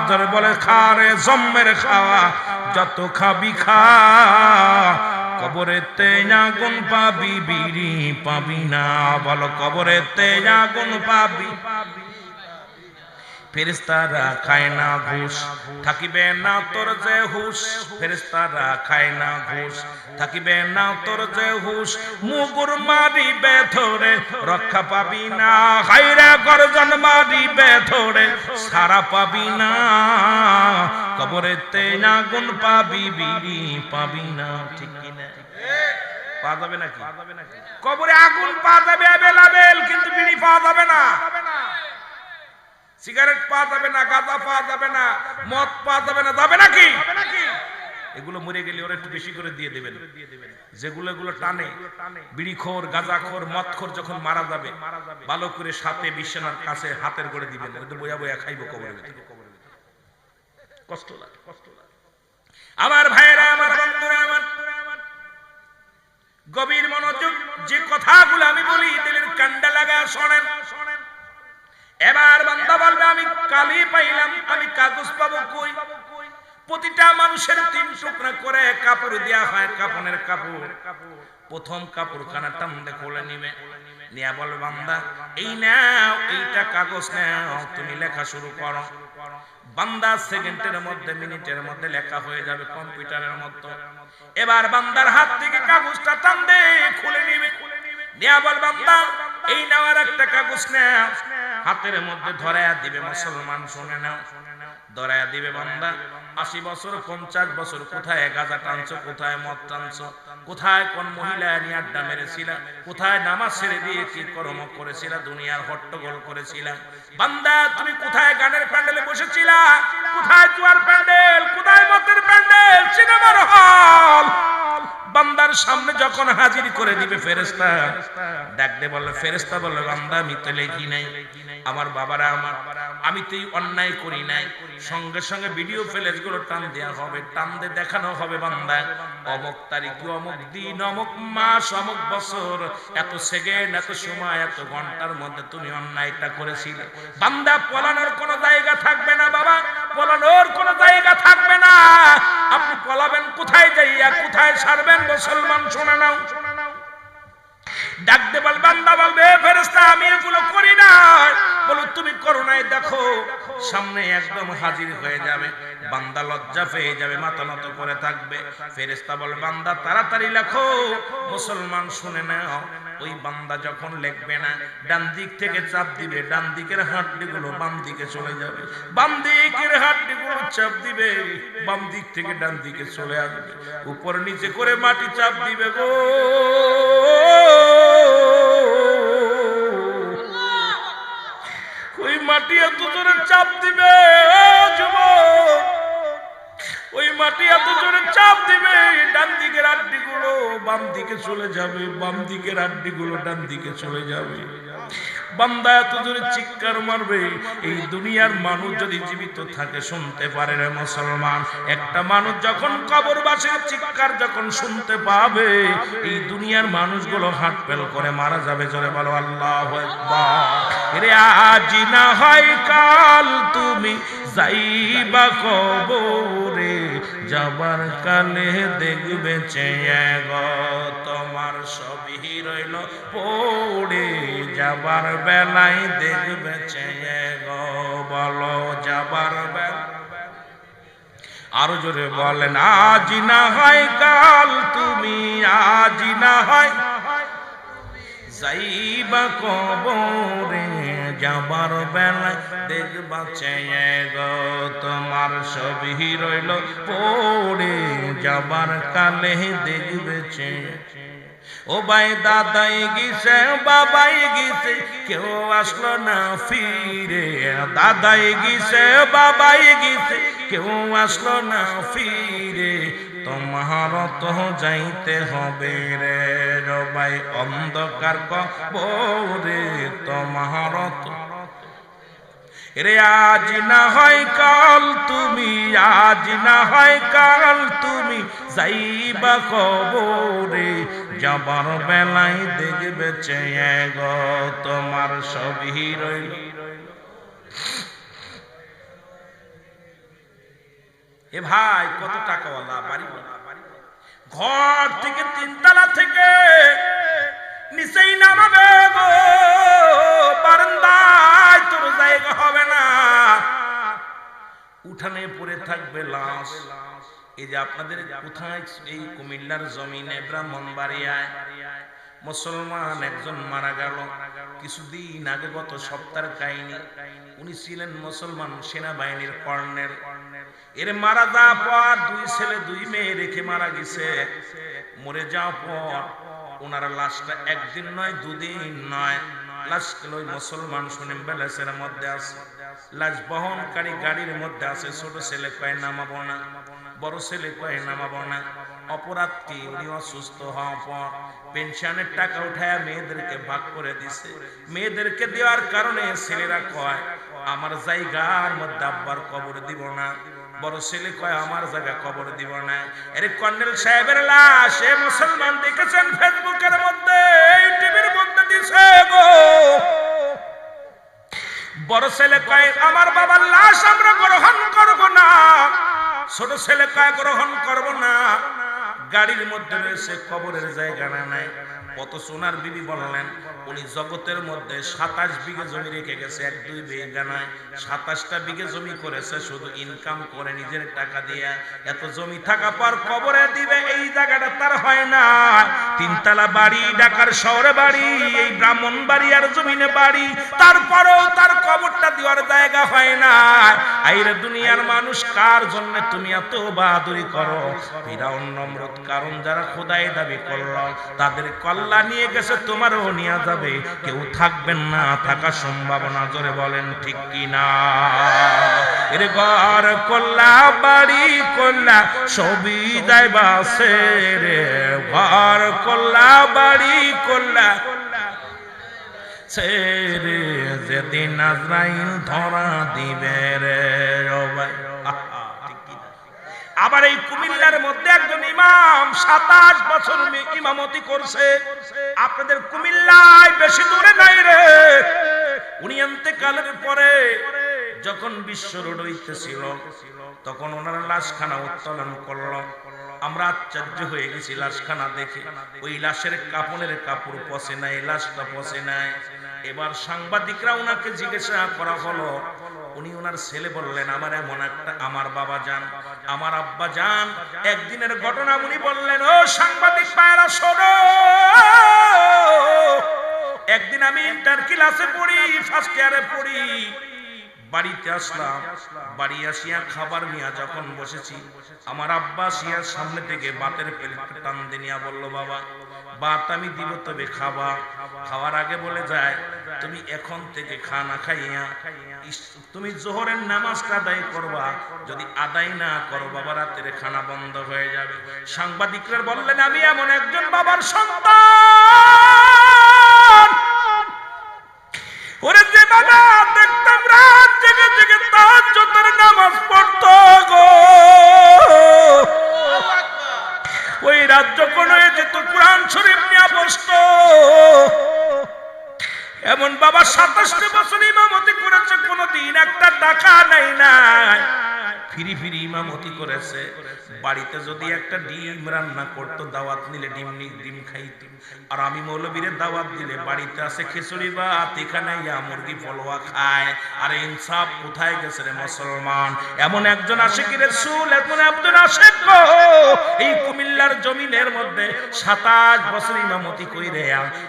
যারা বলে খারে জম্মের খাওয়া যত খাবি খা, কবরেতে আগুন পাবি বিড়ি পাবি না। বলো কবরেতে আগুন পাবি। ফেরেশতারা খায় না ঘুষ, থাকিবে না তোর যে হুশ। ফেরেশতারা খায় না ঘুষ, থাকিবে না তোর যে হুশ। মুগুর মারিবে ধরে রক্ষা পাবি না, হায়রে গর্জন মারিবে ধরে সারা পাবি না। কবরেতে আগুন পাবি বিড়ি পাবি না। ঠিক কিনা? পাওয়া যাবে নাকি? কবরে আগুন পাওয়া যাবে অ্যাভেলেবেল, কিন্তু বিড়ি পাওয়া যাবে না, সিগারেট পাওয়া যাবে না, গাঁজা পাওয়া যাবে না, মদ পাওয়া যাবে না। যাবে নাকি? এগুলো মরে গেলে ওরা একটু বেশি করে দিয়ে দেবেন। যেগুলো এগুলো টানে, বিড়িখোর, গাঁজাখোর, মদখোর যখন মারা যাবে ভালো করে সাথে বিছানার কাছে হাতের গড়ে দিবেন, একটু বয়া বয়া খাইবো কবরের ভিতরে। কষ্ট লাগে, কষ্ট লাগে। আমার ভাইয়েরা, আমার বন্ধুরা, আমার গভীর মনোযোগ, যে কথাগুলো আমি বলি দিলের কান্ডা লাগা শোনেন। এবার বান্দা বলবে আমি কালি পাইলাম, আমি কাগজ পাবো কই? প্রতিটা মানুষের 3 টুকরা করে কাপড় দেয়া হয়, কাপনের কাপড়। প্রথম কাপড় খানা টানতে খুলে নিবে, নিয়া বলবে বান্দা এই নাও, এইটা কাগজ নাও, তুমি লেখা শুরু করো। বান্দা সেকেন্ডের মধ্যে, মিনিটের মধ্যে লেখা হয়ে যাবে কম্পিউটারের মতো। এবার বান্দার হাত থেকে কাগজটা টানতে খুলে নিবে, নিয়া বল বান্দা এই নাও, একটা কাগজ নাও, হাতের মধ্যে ধরায়া দিবে। মুসলমান শুনে নাও, ধরায়া দিবে বান্দা 80 বছর 50 বছর কোথায় গাঁজা টানছো, কোথায় মদ টানছো, কোথায় কোন মহিলা নিয়ে আড্ডা মেরেছিলা, কোথায় নামাজ ছেড়ে দিয়ে কি কর্ম করেছিলা, দুনিয়ার হট্টগোল করেছিলা। বান্দা তুমি কোথায় গানের প্যান্ডেলে বসেছিলা, কোথায় জুয়ার প্যান্ডেল, কোথায় মদের প্যান্ডেল, সিনেমার হল। বান্দার সামনে যখন হাজির করে দিবে ফেরেশতা, ডাক দে বলে, ফেরেশতা বলে বান্দা আমি তো লেখি নাই, আমার বাবারা আমার, আমি তো অন্যায় করি নাই। সঙ্গে সঙ্গে ভিডিও ফ্লেজ গুলো টান দেওয়া হবে, টান দিয়ে দেখানো হবে বান্দা অমুক তারিখ, অমুক দিন, অমুক মাস, অমুক বছর, এত সেকেন্ড, এত সময়, এত ঘন্টার মধ্যে তুমি অন্যায়টা করেছিলে। বান্দা পলানোর কোনো জায়গা থাকবে না বাবা, পলানোর কোনো জায়গা থাকবে না। আপনি পলাবেন কোথায় যাইয়া, কোথায় সারবেন? মুসলমান শুনে নাও, ডাক দে বল, বান্দা বলবে ফেরেশতা আমি এগুলো করি না। বলো তুমি করো নাই, দেখো সামনে একদম হাজির হয়ে যাবে। বান্দা লজ্জা পেয়ে যাবে, মাথা নত করে থাকবে। ফেরেশতা বল বান্দা তাড়াতাড়ি লেখো। মুসলমান শুনে নাও, ওই বান্দা যখন লিখবে না, ডান দিক থেকে চাপ দিবে, ডান দিকের হাড্ডিগুলো বাম দিকে চলে যাবে, বাম দিকের হাড্ডিগুলো চাপ দিবে, বাম দিক থেকে ডান দিকে চলে আসবে, উপর নিচে করে মাটি চাপ দিবে গো। ওই মাটি এত জোরে চাপ দিবে যুবক, ওই মাটি এত জোরে চাপ দিবে, ডান দিকের হাড্ডিগুলো বাম দিকে চলে যাবে, বাম দিকের হাড্ডিগুলো ডান দিকে চলে যাবে। বান্দা এত জোরে চিৎকার মারবে, এই দুনিয়ার মানুষ যদি জীবিত থাকে শুনতে পারে রে মুসলমান। একটা মানুষ যখন কবরবাসীর চিৎকার যখন শুনতে পাবে, এই দুনিয়ার মানুষগুলো হাত ফেল করে মারা যাবে। জোরে বলো আল্লাহু আকবার। রে আজ না হয় কাল তুমি যাইবা কবরে যাবার কালে দেখবে চেয়ে গো তোমার সবই রইল পড়ে যাবার বেলায় দেখবে চেয়ে গো বলো যাবার বেলা আরো জোরে বলেন আজ না হয় কাল তুমি আজ না হয় যাইবা কবরে যাবার বেলা দেখবা চেয়ে গো তোমার সবই রইল পড়ে যাবার কালে দেখবে চেয়ে ও ভাই দাদাই গেছে বাবাই গেছে কেউ আসলো না ফিরে দাদাই গেছে বাবাই গেছে কেউ আসলো না ফিরে তোমার তো যাইতে হবে রে ভাই অন্ধকার কবরে তোমার তো রে আজ না হয় কাল তুমি আজ না হয় কাল তুমি যাইবা কবরে যাবার বেলায় দেখবে চেয়ে গো তোমার সবই রইল এ ভাই কত টাকাওয়ালা বাড়িওয়ালা ঘর থেকে তিনতলা থেকে নিচেই নামাবে গো বারান্দায় তোর জায়গা হবে না উঠানে পড়ে থাকবে লাশ এই যে আপনাদের কোথায় এই কুমিল্লার জমিনে ব্রাহ্মণবাড়িয়ায় মুসলমান একজন মারা গেল কিছুদিন আগে গত সপ্তাহের কাহিনী উনি ছিলেন মুসলমান সেনাবাহিনীর কর্নেল এর মারা যাওয়ার পর দুই ছেলে দুই মেয়ে রেখে মারা গেছে মরে যাওয়ার পর ওনার লাশটা একদিন নয় দুদিন নয় লাশ ওই মুসলমান শুনে বেলাসের মধ্যে আছে লাশ বহনকারী গাড়ির মধ্যে আছে ছোট ছেলে কয় নামাবো না বড় ছেলে কয় নামাবো না অপরাধ কি উনি অসুস্থ হওয়ার পর পেনশনের টাকা উঠায় মেয়েদেরকে ভাগ করে দিছে মেয়েদেরকে দেওয়ার কারণে ছেলেরা কয় আমার জায়গার মধ্যে আব্বার কবর দিব না বড় ছেলে কয় আমার জায়গা কবর দিব না আরে কর্নেল সাহেবের লাশ এ মুসলমান দেখেছেন ফেসবুকের মধ্যে টিভির মধ্যে দিছে গো বড় ছেলে কয় আমার বাবার লাশ আমরা গ্রহণ করব না ছোট ছেলে কয় গ্রহণ করব না গাড়ির মধ্যে রয়েছে কবরের জায়গা নাই কত সোনার বিবি বললেন উনি জগতের মধ্যে 27 বিঘা জমি রেখে গেছে 1-2 বিঘা নয় 27টা বিঘা জমি করেছে শুধু ইনকাম করে নিজের টাকা দিয়ে এত জমি থাকা পর কবরে দিবে এই জায়গাটা তার হয় না তিনতলা বাড়ি ঢাকার শহরে বাড়ি এই ব্রাহ্মণবাড়িয়ার জমিনে বাড়ি তারপরও তার কবরটা দেওয়ার জায়গা হয় না আইরে দুনিয়ার মানুষ কার জন্য তুমি এত বাহাদুরি করো ফিরাউন নমরুদ কারণ যারা খোদাই দাবি করলো তাদের কল্লা নিয়ে গেছে তোমারও নিয়ে যাবে কেউ থাকবেন না থাকা সম্ভাবনা জোরে বলেন ঠিক কি না এর ঘর কল্লা বাড়ি কল্লা সবই যাইবা আছে রে ঘর কল্লা বাড়ি কল্লা ছেড়ে যেদিন আজরাইল ধরা দিবে রে ভাই আবার এই কুমিল্লার মধ্যে একজন ইমাম 27 বছর ইমামতি করছে আপনাদের কুমিল্লায় বেশি দূরে নাই রে উনি ইন্তেকালের পরে যখন বিশ্ব রোড হইতেছিল তখন ওনার লাশখানা উত্তোলন করলো আমরা আশ্চর্য হয়ে গেছি লাশখানা দেখে ওই লাশের কাপড়ের কাপড় পচে নাই লাশটা পচে নাই এবার সাংবাদিকরা ওনাকে জিজ্ঞাসা করা হলো উনি ওনার ছেলে বললেন আমার এমন একটা আমার বাবা জান আমার আব্বা জান একদিনের ঘটনা উনি বললেন ও সাংবাদিক ভাইরা শোনো একদিন আমি ইন্টার ক্লাসে পড়ি ফার্স্ট ইয়ারে পড়ি বাড়িতে আসলাম বাড়ি আসিয়া খাবার নিয়ে যখন বসেছি আমার আব্বা সিয়ার সামনে থেকে বাতের প্লেট টান দিয়ে বলল বাবা ভাত আমি দিব তবে খাবা খাওয়ার আগে বলে যায় তুমি এখন থেকে খানা খাইয়া তুমি জোহরের নামাজটা আদায় করবা যদি আদায় না করো বাবা রাতের খানা বন্ধ হয়ে যাবে সাংবাদিকরা বললেন আমি এমন একজন বাবার সন্তান ওরে যে বাবা দেখতাম রাত জেগে জেগে তাহাজ্জুদের নামাজ পড়তো গো ওই রাত যখন হয়ে যেত কোরআন শরীফ নিয়ে বসতো এমন বাবা 27টি বছর ইমামতি করেছে, কোনদিন একটা টাকা নেই নাই, ফিরি ফিরি ইমামতি করেছে। বাড়িতে যদি একটা ডিম রান্না করতো, দাওয়াত নিলে ডিম খাইতো। আর আমি মৌলবীরে দাওয়াত দিলে বাড়িতে আছে খিচুড়ি ভাত, এখানে ইয়া মুরগি ফলোয়া খায়। আর ইনসাফ কোথায় গেছে রে মুসলমান? এমন একজন আশিকি রাসূল, এমন একজন আশিক এই কুমিল্লার জমিনের মধ্যে 27 বছর ইমামতি কইরে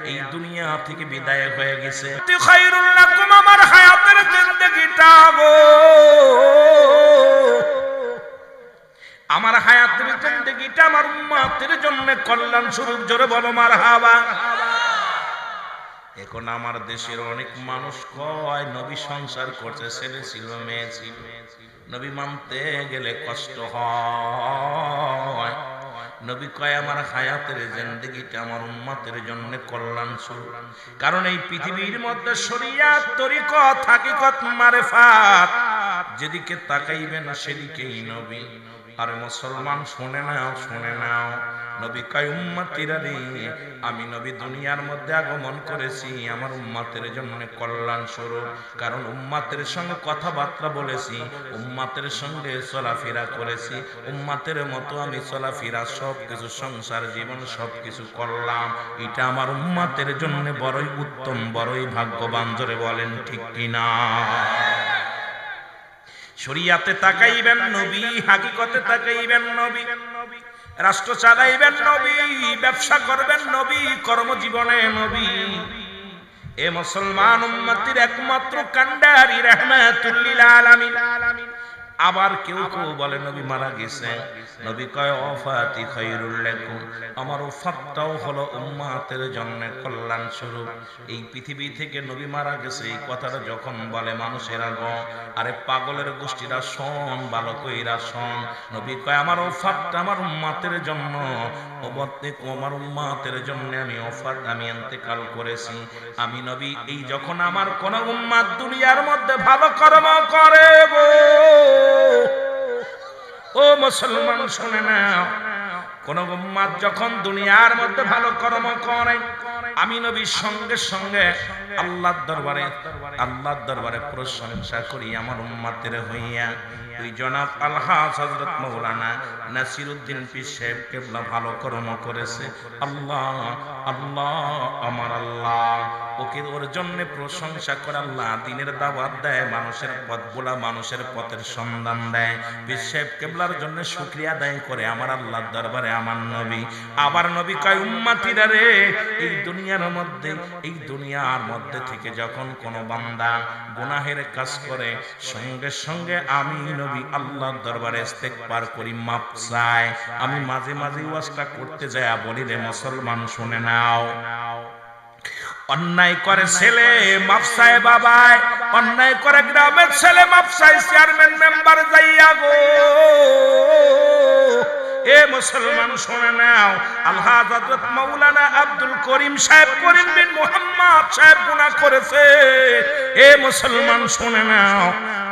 এই দুনিয়া থেকে বিদায় হয়ে গেছে। খায়রুল লাকুম, আমার হায়াতের জিন্দেগিটা গো, আমার হায়াতের জিন্দেগিটা আমার উম্মতের জন্য কল্যাণ স্বরূপ। জোরে বলো মারহাবা। এখন আমার দেশের অনেক মানুষ কয় নবী সংসার করছে, ছেলে ছিল মেয়ে ছিল, নবী মানতে গেলে কষ্ট হয়। নবী কয় আমার হায়াতের জিন্দেগিটা আমার উম্মতের জন্য কল্যাণ স্বরূপ। কারণ এই পৃথিবীর মধ্যে শরিয়াত, তরিকত, হাকিকত, মারিফাত যেদিকে তাকাইবেন সেদিকেই নবী। আর মুসলমান শুনে নাও, শুনে নাও, নবী কয় উম্মতিরা রে, আমি নবী দুনিয়ার মধ্যে আগমন করেছি আমার উম্মতের জন্য কল্যাণ স্বরূপ। কারণ উম্মতের সঙ্গে কথাবার্তা বলেছি, উম্মতের সঙ্গে চলাফেরা করেছি, উম্মতের মতো আমি চলাফেরা সবকিছু, সংসার জীবন সবকিছু করলাম। এটা আমার উম্মতের জন্য বড়ই উত্তম, বড়ই ভাগ্যবান। জোরে বলেন ঠিক কিনা? শরিয়াতে তাকাইবেন নবী, হাকিকতে তাকাইবেন নবী, রাষ্ট্র চালাইবেন নবী, ব্যবসা করবেন নবী, কর্মজীবনে নবী। এ মুসলমান উম্মতির একমাত্র কান্ডারি রাহমাতুল লিল আলামিন। আবার কেউ কেউ বলে নবী মারা গেছে, নবী কয় ওয়াফাতি খায়রুল লাকুম, আমার ওফাতটাও হলো উম্মতের জন্য কল্যাণ স্বরূপ। এই পৃথিবী থেকে নবী মারা গেছে এই কথাটা যখন বলে মানুষেরা গো, আরে পাগলের গোষ্ঠীরা শোন, ভালো কইরা শোন। নবী কয় আমার ওফাতটা আমার উম্মতের জন্য, আমার উম্মতের জন্য আমি ওফাত, আমি ইন্তেকাল করেছি। আমি নবী এই যখন আমার কোন উম্মত দুনিয়ার মধ্যে ভালো কর্ম করে গো, ও মুসলমান শুনে নাও, কোন উম্মত যখন দুনিয়ার মধ্যে ভালো কর্ম করে, আমি নবীর সঙ্গে সঙ্গে আল্লাহর দরবারে প্রশংসা করি আমার উম্মতের হইয়া। ওই জনাব আলহাজ হযরত মাওলানা নাসিরউদ্দিন পীর সাহেব কেবলা ভালো কর্ম করেছে, আল্লাহ আল্লাহ আমার আল্লাহ ওকে, ওর জন্য প্রশংসা করে আল্লাহ দ্বীনের দাওয়াত দেয়, মানুষের পথ বলা, মানুষের পথের সন্ধান দেয়। পীর সাহেব কেবলার জন্য শুকরিয়া আদায় করে আমার আল্লাহর দরবারে আমার নবী। আবার নবী কয় উম্মতিরা রে, এই দুনিয়ার মধ্যে থেকে যখন কোন বান্দা গুনাহের কাজ করে, সঙ্গে সঙ্গে আমি নবী আল্লাহর দরবারে ইস্তেগফার করি, মাপ চাই। আমি মাঝে মাঝে ওয়াজটা করতে যাই, বলি রে মুসলমান শুনে নাও, অন্যায় করে ছেলে মাপ চায় বাবায়, অন্যায় করে গ্রামের ছেলে মাপ চায় চেয়ারম্যান মেম্বার যাইয়া গো। এ মুসলমান শুনে নাও, আলহাজ হযরত মাওলানা আব্দুল করিম সাহেব, করিম বিন মুহাম্মদ সাহেব গুনাহ করেছে। এ মুসলমান শুনে নাও,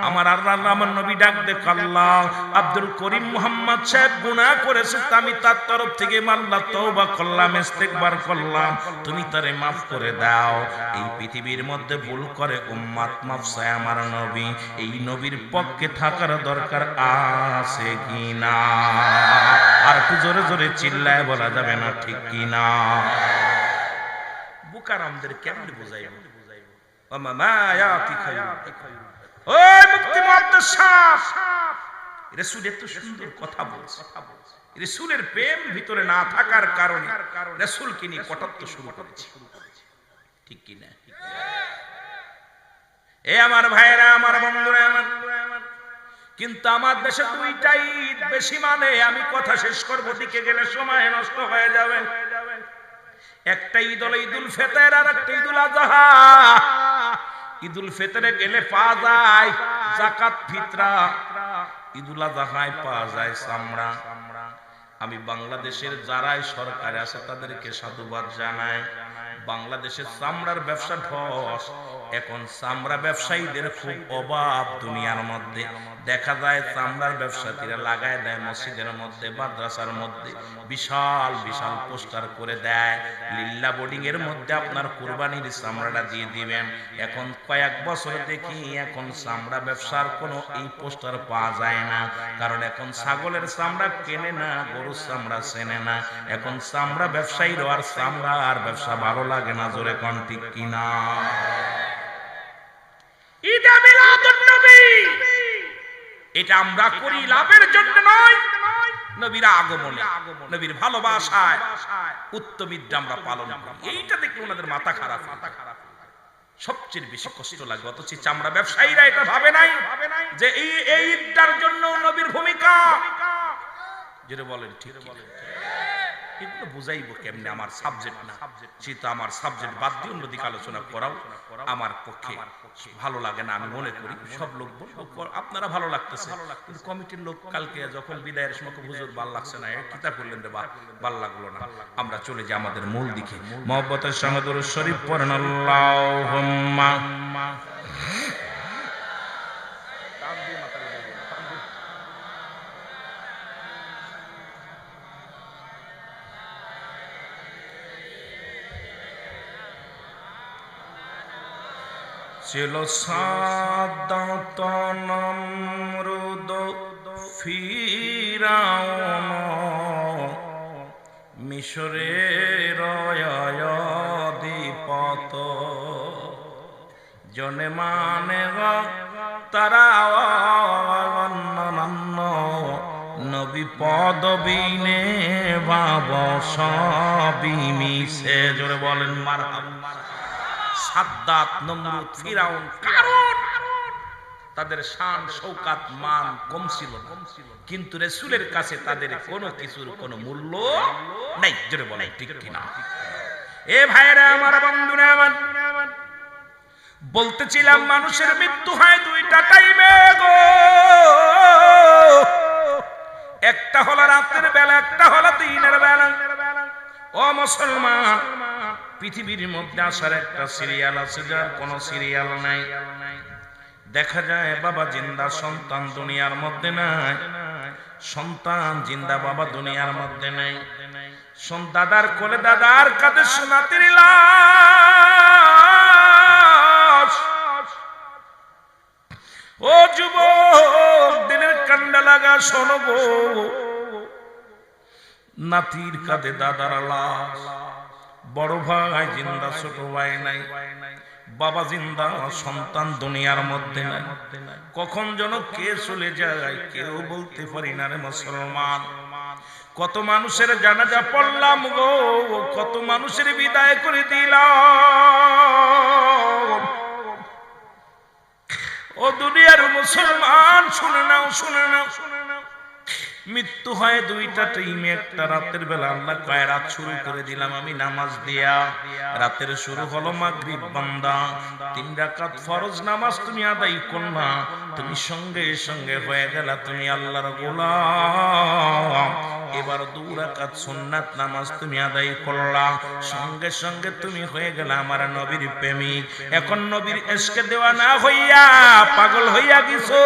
আমার আল্লাহ আমার নবী ডাক দেখ, আল্লাহ আব্দুল করিম মুহাম্মদ সাহেব গুনাহ করেছে, আমি তার তরফ থেকে আল্লাহ তওবা করলাম, ইস্তেগফার করলাম, তুমি তারে মাফ করে দাও। এই পৃথিবীর মধ্যে ভুল করে উম্মত মাফ চায় আমার নবী, এই নবীর পক্ষে থাকার দরকার আছে কিনা? আর একটু জোরে জোরে চিল্লায় বলা যাবে না ঠিক কিনা? বুকারামদের কেমনে বুঝাইব? ওমা ইয়াতি খায়রুল, ওই মুফতি মুহাদ্দিস সাহেব, রাসূল এত সুন্দর কথা বলছে, রাসূলের প্রেম ভিতরে না থাকার কারণে রাসূলকে নিয়ে কটাক্ষ শুরু করেছে, ঠিক কি না? এ আমার ভাইরা, আমার বন্ধুরা, আমার কিন্তু আমার দেশে দুইটাই বেশি মানে, আমি কথা শেষ করব, দিকে গেলে সময় নষ্ট হয়ে যাবে। একটা ঈদ হলো ঈদুল ফিতর, আর একটা ঈদুল আযহা। ঈদুল ফিতরে গেলে পাওয়া যায় যাকাত ফিতরা, ঈদুল আযহায় পাওয়া যায় চামড়া। আমি বাংলাদেশের যারাই সরকারে আছে তাদেরকে সাধুবাদ জানাই, বাংলাদেশের চামড়ার ব্যবসা ধস। এখন চামড়া ব্যবসায়ীদের খুব অভাব দুনিয়ার মধ্যে। দেখা যায় চামড়ার ব্যবসায়ীরা লাগায় দেয় মসজিদের মধ্যে, মাদ্রাসার মধ্যে বিশাল বিশাল পোস্টার করে দেয়, লিল্লা বোর্ডিং এর মধ্যে আপনার কুরবানির চামড়াটা দিয়ে দিবেন। এখন কয়েক বছর দেখি এখন চামড়া ব্যবসার কোনো এই পোস্টার পাওয়া যায় না, কারণ এখন ছাগলের চামড়া কেনে না, গরুর চামড়া চেনে না। এখন চামড়া ব্যবসায়ীর আর চামড়া আর ব্যবসা ভালো লাগে না, জোরে কোন ঠিক কিনা? ঈদে মিলাদুন নবী এটা আমরা করি লাভের জন্য নয়, নবীর আগমনে, নবীর ভালোবাসায় উত্তম ঈদটা আমরা পালন করি। এইটা দেখলে ওনাদের মাথা খারাপ। সবচেয়ে বেশি কষ্ট লাগে। অথচ চামড়া ব্যবসায়ীরা এটা ভাবে নাই যে এই ঈদটার জন্য নবীর ভূমিকা, যেটা বলেন ঠিক বলেন, এগুলো বুঝাইবো কেমনে? আমার সাবজেক্ট না, যেহেতু আমার সাবজেক্ট বাদ দিয়ে অন্যদিকে আলোচনা করাও আমার পক্ষে ভালো লাগে না। আমি মনে করি সব লোক আপনারা ভালো লাগতেছে, কিন্তু কমিটির লোক কালকে যখন বিদায়ের সময় হুজুর ভাল লাগছে না, কিতা করলেন রে বা ভাল লাগলো না। আমরা চলে যাই আমাদের মূল দিকে। মুহাব্বতের সঙ্গে দরুদ শরীফ পড়েন আল্লাহুম্মা। ছিল সাদাত নমরুদ ফিরাউন, মিশরের অধিপত, জনে মানে তারা অন্যান্য নবী পদবিনে ভাব সবই মিশে। জোরে বলেন মারহাবা। সাদ্দাত, নমরুদ, ফিরাউন, কারণ তাদের শান শৌকাত মান কম ছিল না, কিন্তু রাসূলের কাছে তাদের কোনো কিছুর কোনো মূল্য নাই। জোরে বলেন ঠিক কিনা? এ ভাইরা আমার, বন্ধুরা আমার, বলতেছিলাম মানুষের মৃত্যু হয় দুইটা টাইমে গো। একটা হলো রাতের বেলা, একটা হলো দিনের বেলা। ও মুসলমান, পৃথিবীর মধ্যে আসার একটা সিরিয়াল আছে, যার কোনো সিরিয়াল নাই। দেখা যায় বাবা জিন্দা, সন্তান দুনিয়ার মধ্যে নাই। সন্তান জিন্দা, বাবা দুনিয়ার মধ্যে নাই। দাদার কোলে দাদার কাঁধে সোনাতির লাশ। ও যুবক, দিনের কান্ডা লাগা শোনো গো, নাতির কাঁধে দাদার লাশ। বড় ভাই জিন্দা, ছোট ভাই নাই, বাবা জিন্দা, সন্তান দুনিয়ার মধ্যে নাই। কখন যেন কে চলে যায় কেউ বলতে পারি না রে মুসলমান। কত মানুষের জানাজা পড়লাম গো, কত মানুষের বিদায় করে দিলাম। ও দুনিয়ার মুসলমান, শুনে নাও, শুনে নাও, শুনে নাও। মৃত্যু হয় দুইটা টাইমে। একটা রাতের বেলা, আল্লাহ কয় রাত শুরু করে দিলাম আমি নামাজ দিয়া। রাতের শুরু হলো মাগরিব, বান্দা 3 রাকাত ফরজ নামাজ তুমি আদায় করলা, তুমি সঙ্গে সঙ্গে হয়ে গেলা তুমি আল্লাহর গোলাম। এবার 2 রাকাত সুন্নাত নামাজ তুমি আদায় করলা, সঙ্গে সঙ্গে তুমি হয়ে গেলা আমার নবীর প্রেমিক। এখন নবীর ইশকে দেওয়ানা হইয়া পাগল হইয়া গেছো,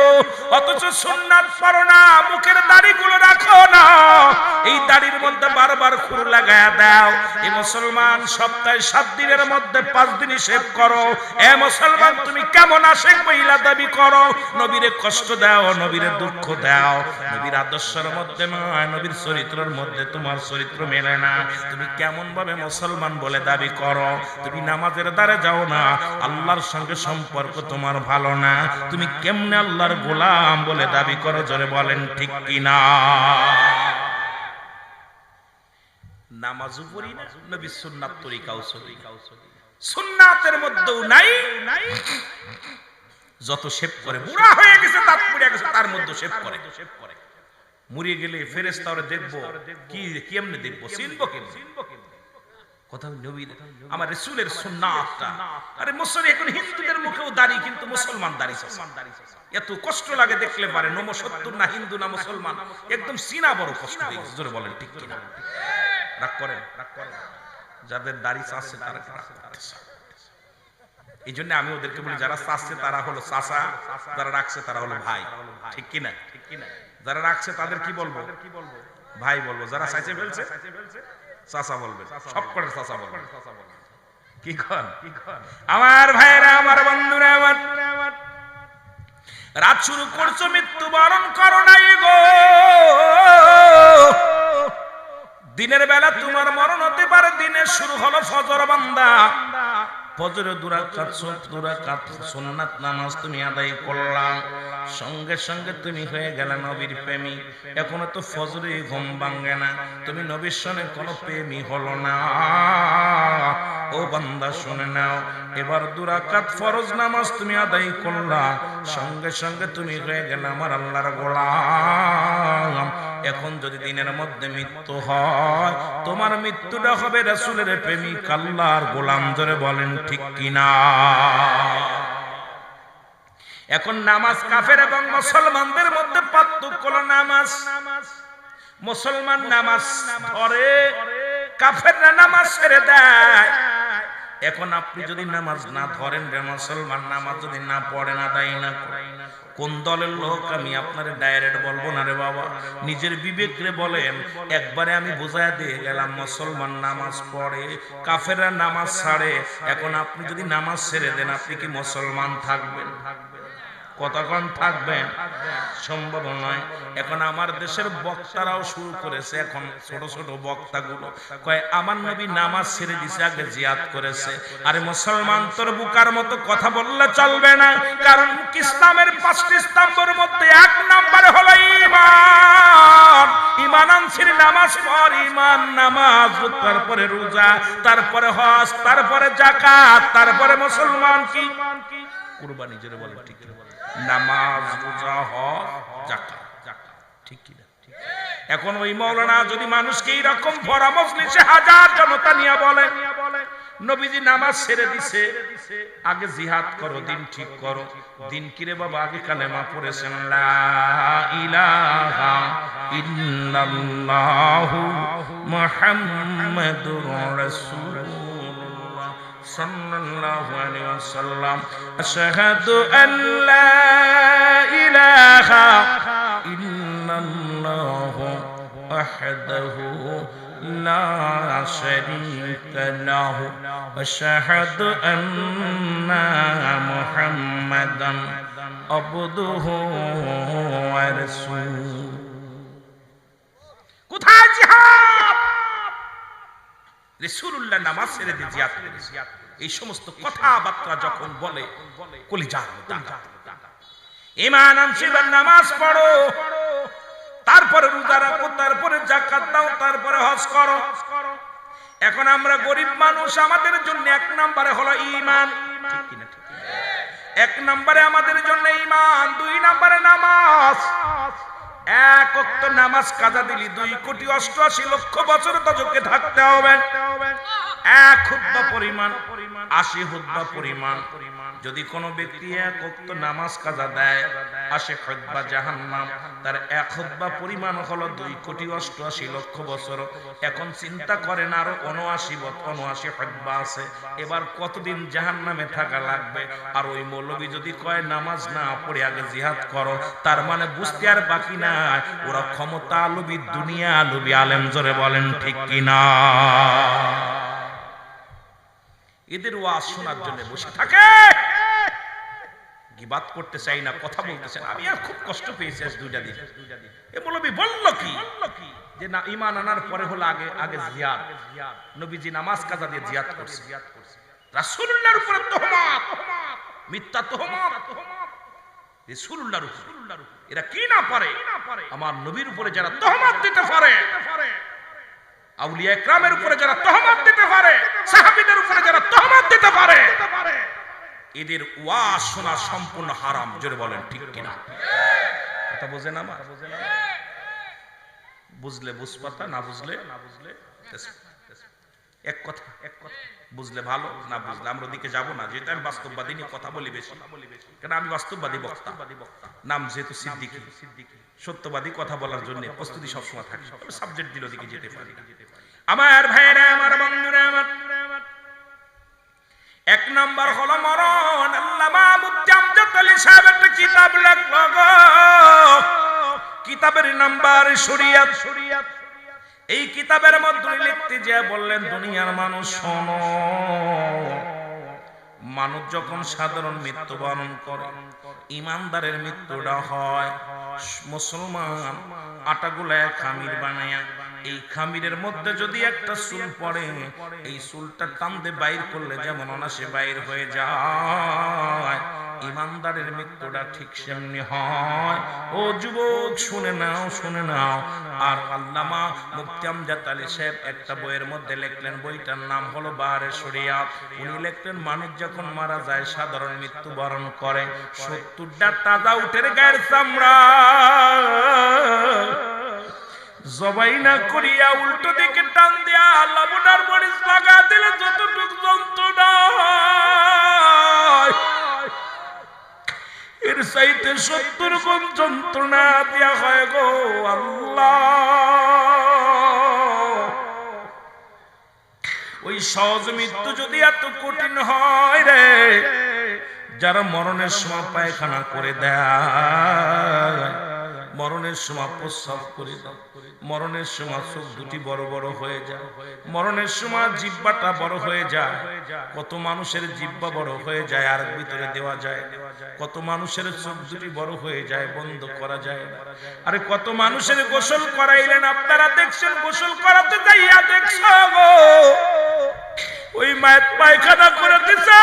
অথচ সুন্নাত পড়ো না, মুখের দাড়িগুলো রাখো না, এই দাড়ির মধ্যে বারবার খুর লাগায়া দাও। এই মুসলমান সপ্তাহে 7 দিনের মধ্যে 5 দিন শেভ করো। এ মুসলমান, তুমি কেমন আশেক মহিলা দাবি করো? নবীরে কষ্ট দাও, নবীরে দুঃখ দাও, নবীর আদর্শের মধ্যে নয়, নবীর চরিত্রের মধ্যে তোমার চরিত্র মেলে না। তুমি কেমন ভাবে মুসলমান বলে দাবি করো? তুমি নামাজের দ্বারে যাও না, আল্লাহর সঙ্গে সম্পর্ক তোমার ভালো না, তুমি কেমনে আল্লাহর গোলাম বলে দাবি করো? জোরে বলেন ঠিক কিনা? নামাজও পড়ি না, নবী সুন্নাত তরিকাও চলি, সুন্নাতের মধ্যেও নাই। যত শেভ করে, বুড়া হয়ে গেছে, দাঁত পড়ে গেছে, তার মধ্যে শেভ করে। মরিয়ে গেলে ফেরেশতা ওরে দেখবো, কি কেমনে দেখবো, চিনবো কেমনে? কথা নবীর, আমার রাসূলের সুন্নাতটা। আরে মুসলমান, এখন হিন্দুদের মুখেও দাড়ি, কিন্তু মুসলমান দাড়ি। এত কষ্ট লাগে দেখলে পারে, নমঃ না হিন্দু না মুসলমান, একদম চিনা বড় কষ্ট হয়ে গেছে। জোরে বলেন ঠিক কিনা? রাগ করেন, রাগ করেন। যাদের দাড়ি চাচ্ছে তারা এই জন্য আমি ওদেরকে বলি যারা চাচ্ছে তারা হলো চাচা, যারা রাখছে তারা হলো ভাই। ঠিক কিনা? যারা রাখছে তাদের কি বলবো? ভাই বলবো। যারা চাইছে ফেলছে চাচা বলবে, সব করে চাচা বলবে। কি কন আমার ভাইরা, আমার বন্ধুরা, আমার রাত শুরু করছো, মৃত্যুবরণ করো নাই গো। দিনের বেলা তোমার মরণ হতে পারে, দিনের শুরু হলো ফজর বান্দা। ফজরে দুরাকাত সুন্নাত নামাজ তুমি আদায় করলা, সঙ্গে সঙ্গে তুমি হয়ে গেলে নবীর প্রেমী। এখনো তো ফজরে ঘুম ভাঙে না, তুমি নবীর সঙ্গে কোনো প্রেমী হলো না। ও বান্দা শুনে নাও, এবার দুরাকাত ফরজ নামাজ তুমি আদায় করলা, সঙ্গে সঙ্গে তুমি হয়ে গেলে আমার আল্লাহর গোলাম। এখন যদি দিনের মধ্যে মৃত্যু হয়, তোমার মৃত্যুটা হবে রাসূলের প্রেমিক আল্লাহর গোলাম। ধরে বলেন ঠিক কিনা? এখন নামাজ কাফের এবং মুসলমানদের মধ্যে পার্থক্য হলো নামাজ। মুসলমান নামাজ ধরে, কাফেররা নামাজ ছেড়ে দেয়। এখন আপনি যদি নামাজ না ধরেন রে মুসলমান, নামাজ যদি না পড়েন, আদায় না করেন, কোন দলের লোক আমি আপনারে ডাইরেক্ট বলবো না রে বাবা, নিজের বিবেক রে বলেন। একবারে আমি বুঝায় দিয়ে গেলাম, মুসলমান নামাজ পড়ে, কাফেররা নামাজ ছাড়ে। এখন আপনি যদি নামাজ ছেড়ে দেন, আপনি কি মুসলমান থাকবেন? কতক্ষণ থাকবেন? সম্ভব নয়। এখন আমার দেশের বক্তারাও শুরু করেছে, এখন ছোট ছোট বক্তাগুলো কয় আমার নবী নামাজ ছেড়ে দিছে, আগে জিহাদ করেছে। আরে মুসলমান, তোর বুকার মতো কথা বললে চলবে না, কারণ ইসলামের 5টি স্তম্ভের মধ্যে 1 নম্বরে হলো ঈমান। ঈমান আনছিস, নামাজ পড়, ঈমান নামাজ, তারপরে রোজা, তারপরে হজ, তারপরে যাকাত, তারপরে মুসলমান কি কুরবানি। জোরে বলেন ঠিক কি? নামাজ, রোজা, হজ, যাকাত। ঠিক কি না? এখন ওই মাওলানা যদি মানুষকে এইরকম ভরা মজলিসে হাজার জনতা নিয়ে বলে নবীজি নামাজ ছেড়ে দিছে, আগে জিহাদ করো, দিন ঠিক করো। দিন কিরে বাবা? আগে কালেমা পড়েছেন, লা ইলাহা ইল্লাল্লাহু মুহাম্মাদুর রাসূলুল্লাহ সাল্লাল্লাহু আলাইহি ওয়াসাল্লাম, আশহাদু আল্লা ইলাহা ইল্লাল্লাহু ওয়াহদাহু লা শারীকা লাহু, আশহাদু আন্না মুহাম্মাদান আবদুহু ওয়া রাসূলুহু। কোথায় জিহাদ? রাসূলুল্লাহ নামাজ ছেড়ে দিয়ে জিহাদ করেছে। এই সমস্ত কথাবার্তা যখন বলে কলিজার দাগা। ঈমান আনছিস, নামাজ পড়ো, তারপরে রোজা রাখো, তারপরে যাকাত দাও, তারপরে হজ করো। এখন আমরা গরিব মানুষ, আমাদের জন্য 1 নম্বরে হলো ঈমান। ঠিক কি না? 1 নম্বরে আমাদের জন্য ঈমান, 2 নম্বরে নামাজ। 1 ওয়াক্ত নামাজ কাজা দিলি 2,88,00,000 বছর তজকে থাকতে হবে। 1 খুতবা পরিমাণ 80 খুতবা পরিমাণ। যদি কোনো ব্যক্তি 1 ওয়াক্ত নামাজ কাজা দেয়, 80 খুতবা জাহান্নাম। তার 1 খুতবা পরিমাণ হলো 2,88,00,000 বছর। এখন চিন্তা করেন, আরো 79 খুতবা আছে, এবার কতদিন জাহান্নামে থাকা লাগবে? আর ওই মৌলবী যদি কয় নামাজ না পড়ে আগে জিহাদ করো, তার মানে বুঝতে আর বাকি না, ওরা ক্ষমতা লোভী, দুনিয়া লোভী আলেম। জোরে বলেন ঠিক কিনা? এদের ওয়াজ শোনার জন্য বসে থাকে, গিবাত করতে চাই না, কথা বলতেছেন। আমি আর খুব কষ্ট পেয়েছি আজ 2টা দিন। এ মৌলবী বলল কি যে না, ঈমান আনার পরে হলো আগে আগে জিহাদ। নবীজি নামাজ কাজা দিয়ে জিহাদ করছে। রাসূলুল্লাহর উপরে তোহমত, মিথ্যা তোহমত রাসূলুল্লাহর উপরে। এরা কি না পারে? আমার নবীর উপরে যারা তোহমত দিতে পারে, আউলিয়া ইকরামের উপরে যারা তোহমত দিতে পারে, সাহাবীদের উপরে যারা তোহমত দিতে পারে, এদের ওয়াজ শোনা সম্পূর্ণ হারাম। জোরে বলেন ঠিক কিনা? কথা বোঝেন আমার? বুঝলে বুঝপাতা, না বুঝলে এক কথা। বুঝলে ভালো, না বুঝলে আমরা ওদিকে যাবো না। যেটা আমি বাস্তববাদী নিয়ে কথা বলি বেশি, কেন আমি বাস্তববাদী বক্তা। নাম যেহেতু সিদ্দিকী, সত্যবাদী কথা বলার জন্য প্রস্তুতি সবসময় থাকে, সাবজেক্ট দিল দিকে যেতে পারি। আমার ভাইরা, আমার বন্ধুরা, আমার এক নাম্বার হলো মরণ। আল্লামা মুফতি আমজাদ আলী সাহেব একটা কিতাব লিখলো গো, কিতাবের নাম্বার শরিয়াত। এই কিতাবের মধ্যে লিখতে যে বললেন, দুনিয়ার মানুষ শোনো, মানুষ যখন সাধারণ মৃত্যুবরণ করে, ইমানদারের মৃত্যুটা হয় মুসলমান আটাগুলায় খামির বানায়া, এই খামিরের মধ্যে যদি একটা চুল পড়ে, এই চুলটা টানতে বাইর করলে যেমন অনাসে বাইর হয়ে যায়, ইমানদারের মৃত্যুটা ঠিক সেমনি হয়। ও যুবক শুনে নাও, শুনে নাও। আর আল্লামা মুফতি আমজাদ আলী সাহেব একটা বইয়ের মধ্যে লিখলেন, বইটার নাম হলো বারে শরিয়াত। উনি লিখলেন, মানুষ যখন মারা যায়, সাধারণ মৃত্যুবরণ করে, 70টা তাজা উটের গায়ের চামড়া জবাই না করিয়া উল্টো দিকে টান দিয়া লবণার মরিচ লাগা দিলে যতটুকু যন্ত্রণা হয়, এর চাইতে 70 গুণ যন্ত্রণা দিয়া হয় গো আল্লাহ। ওই সহজ মৃত্যু যদি এত কঠিন হয় রে, যারা মরণের সময় পায়খানা করে দেয়, মরণের সময় প্রস্রাব করে দেয়, মরণের সময় চোখ দুটি বড় বড় হয়ে যায়, মরণের সময় জিহ্বাটা বড় হয়ে যায়। কত মানুষের জিহ্বা বড় হয়ে যায় আর ভিতরে দেওয়া যায়, কত মানুষের চোখ দুটি বড় হয়ে যায়, বন্ধ করা যায় না। আরে কত মানুষের গোসল করাইলেন, আপনারা দেখছেন, গোসল করাতে যাইয়া দেখছো গো, ওই মায়ের পায়খানা করে দিছে,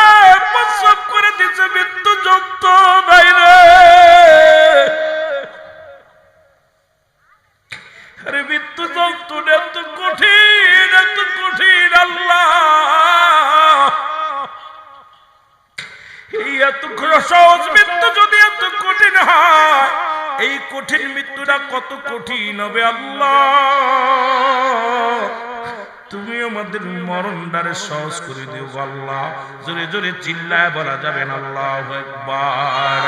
প্রস্রাব করে দিছে, মৃত্যু যুক্ত নাই রে। আরে মৃত্যু যন্ত্রণা এত কঠিন, এত কঠিন আল্লাহ, এই এত সহজ মৃত্যু যদি এত কঠিন হয়, এই কঠিন মৃত্যুটা কত কঠিন হবে আল্লাহ। তুমি আমাদের মরণটারে সহজ করে দিও আল্লাহ। জোরে জোরে চিল্লায় বলা যাবেন আল্লাহু আকবার।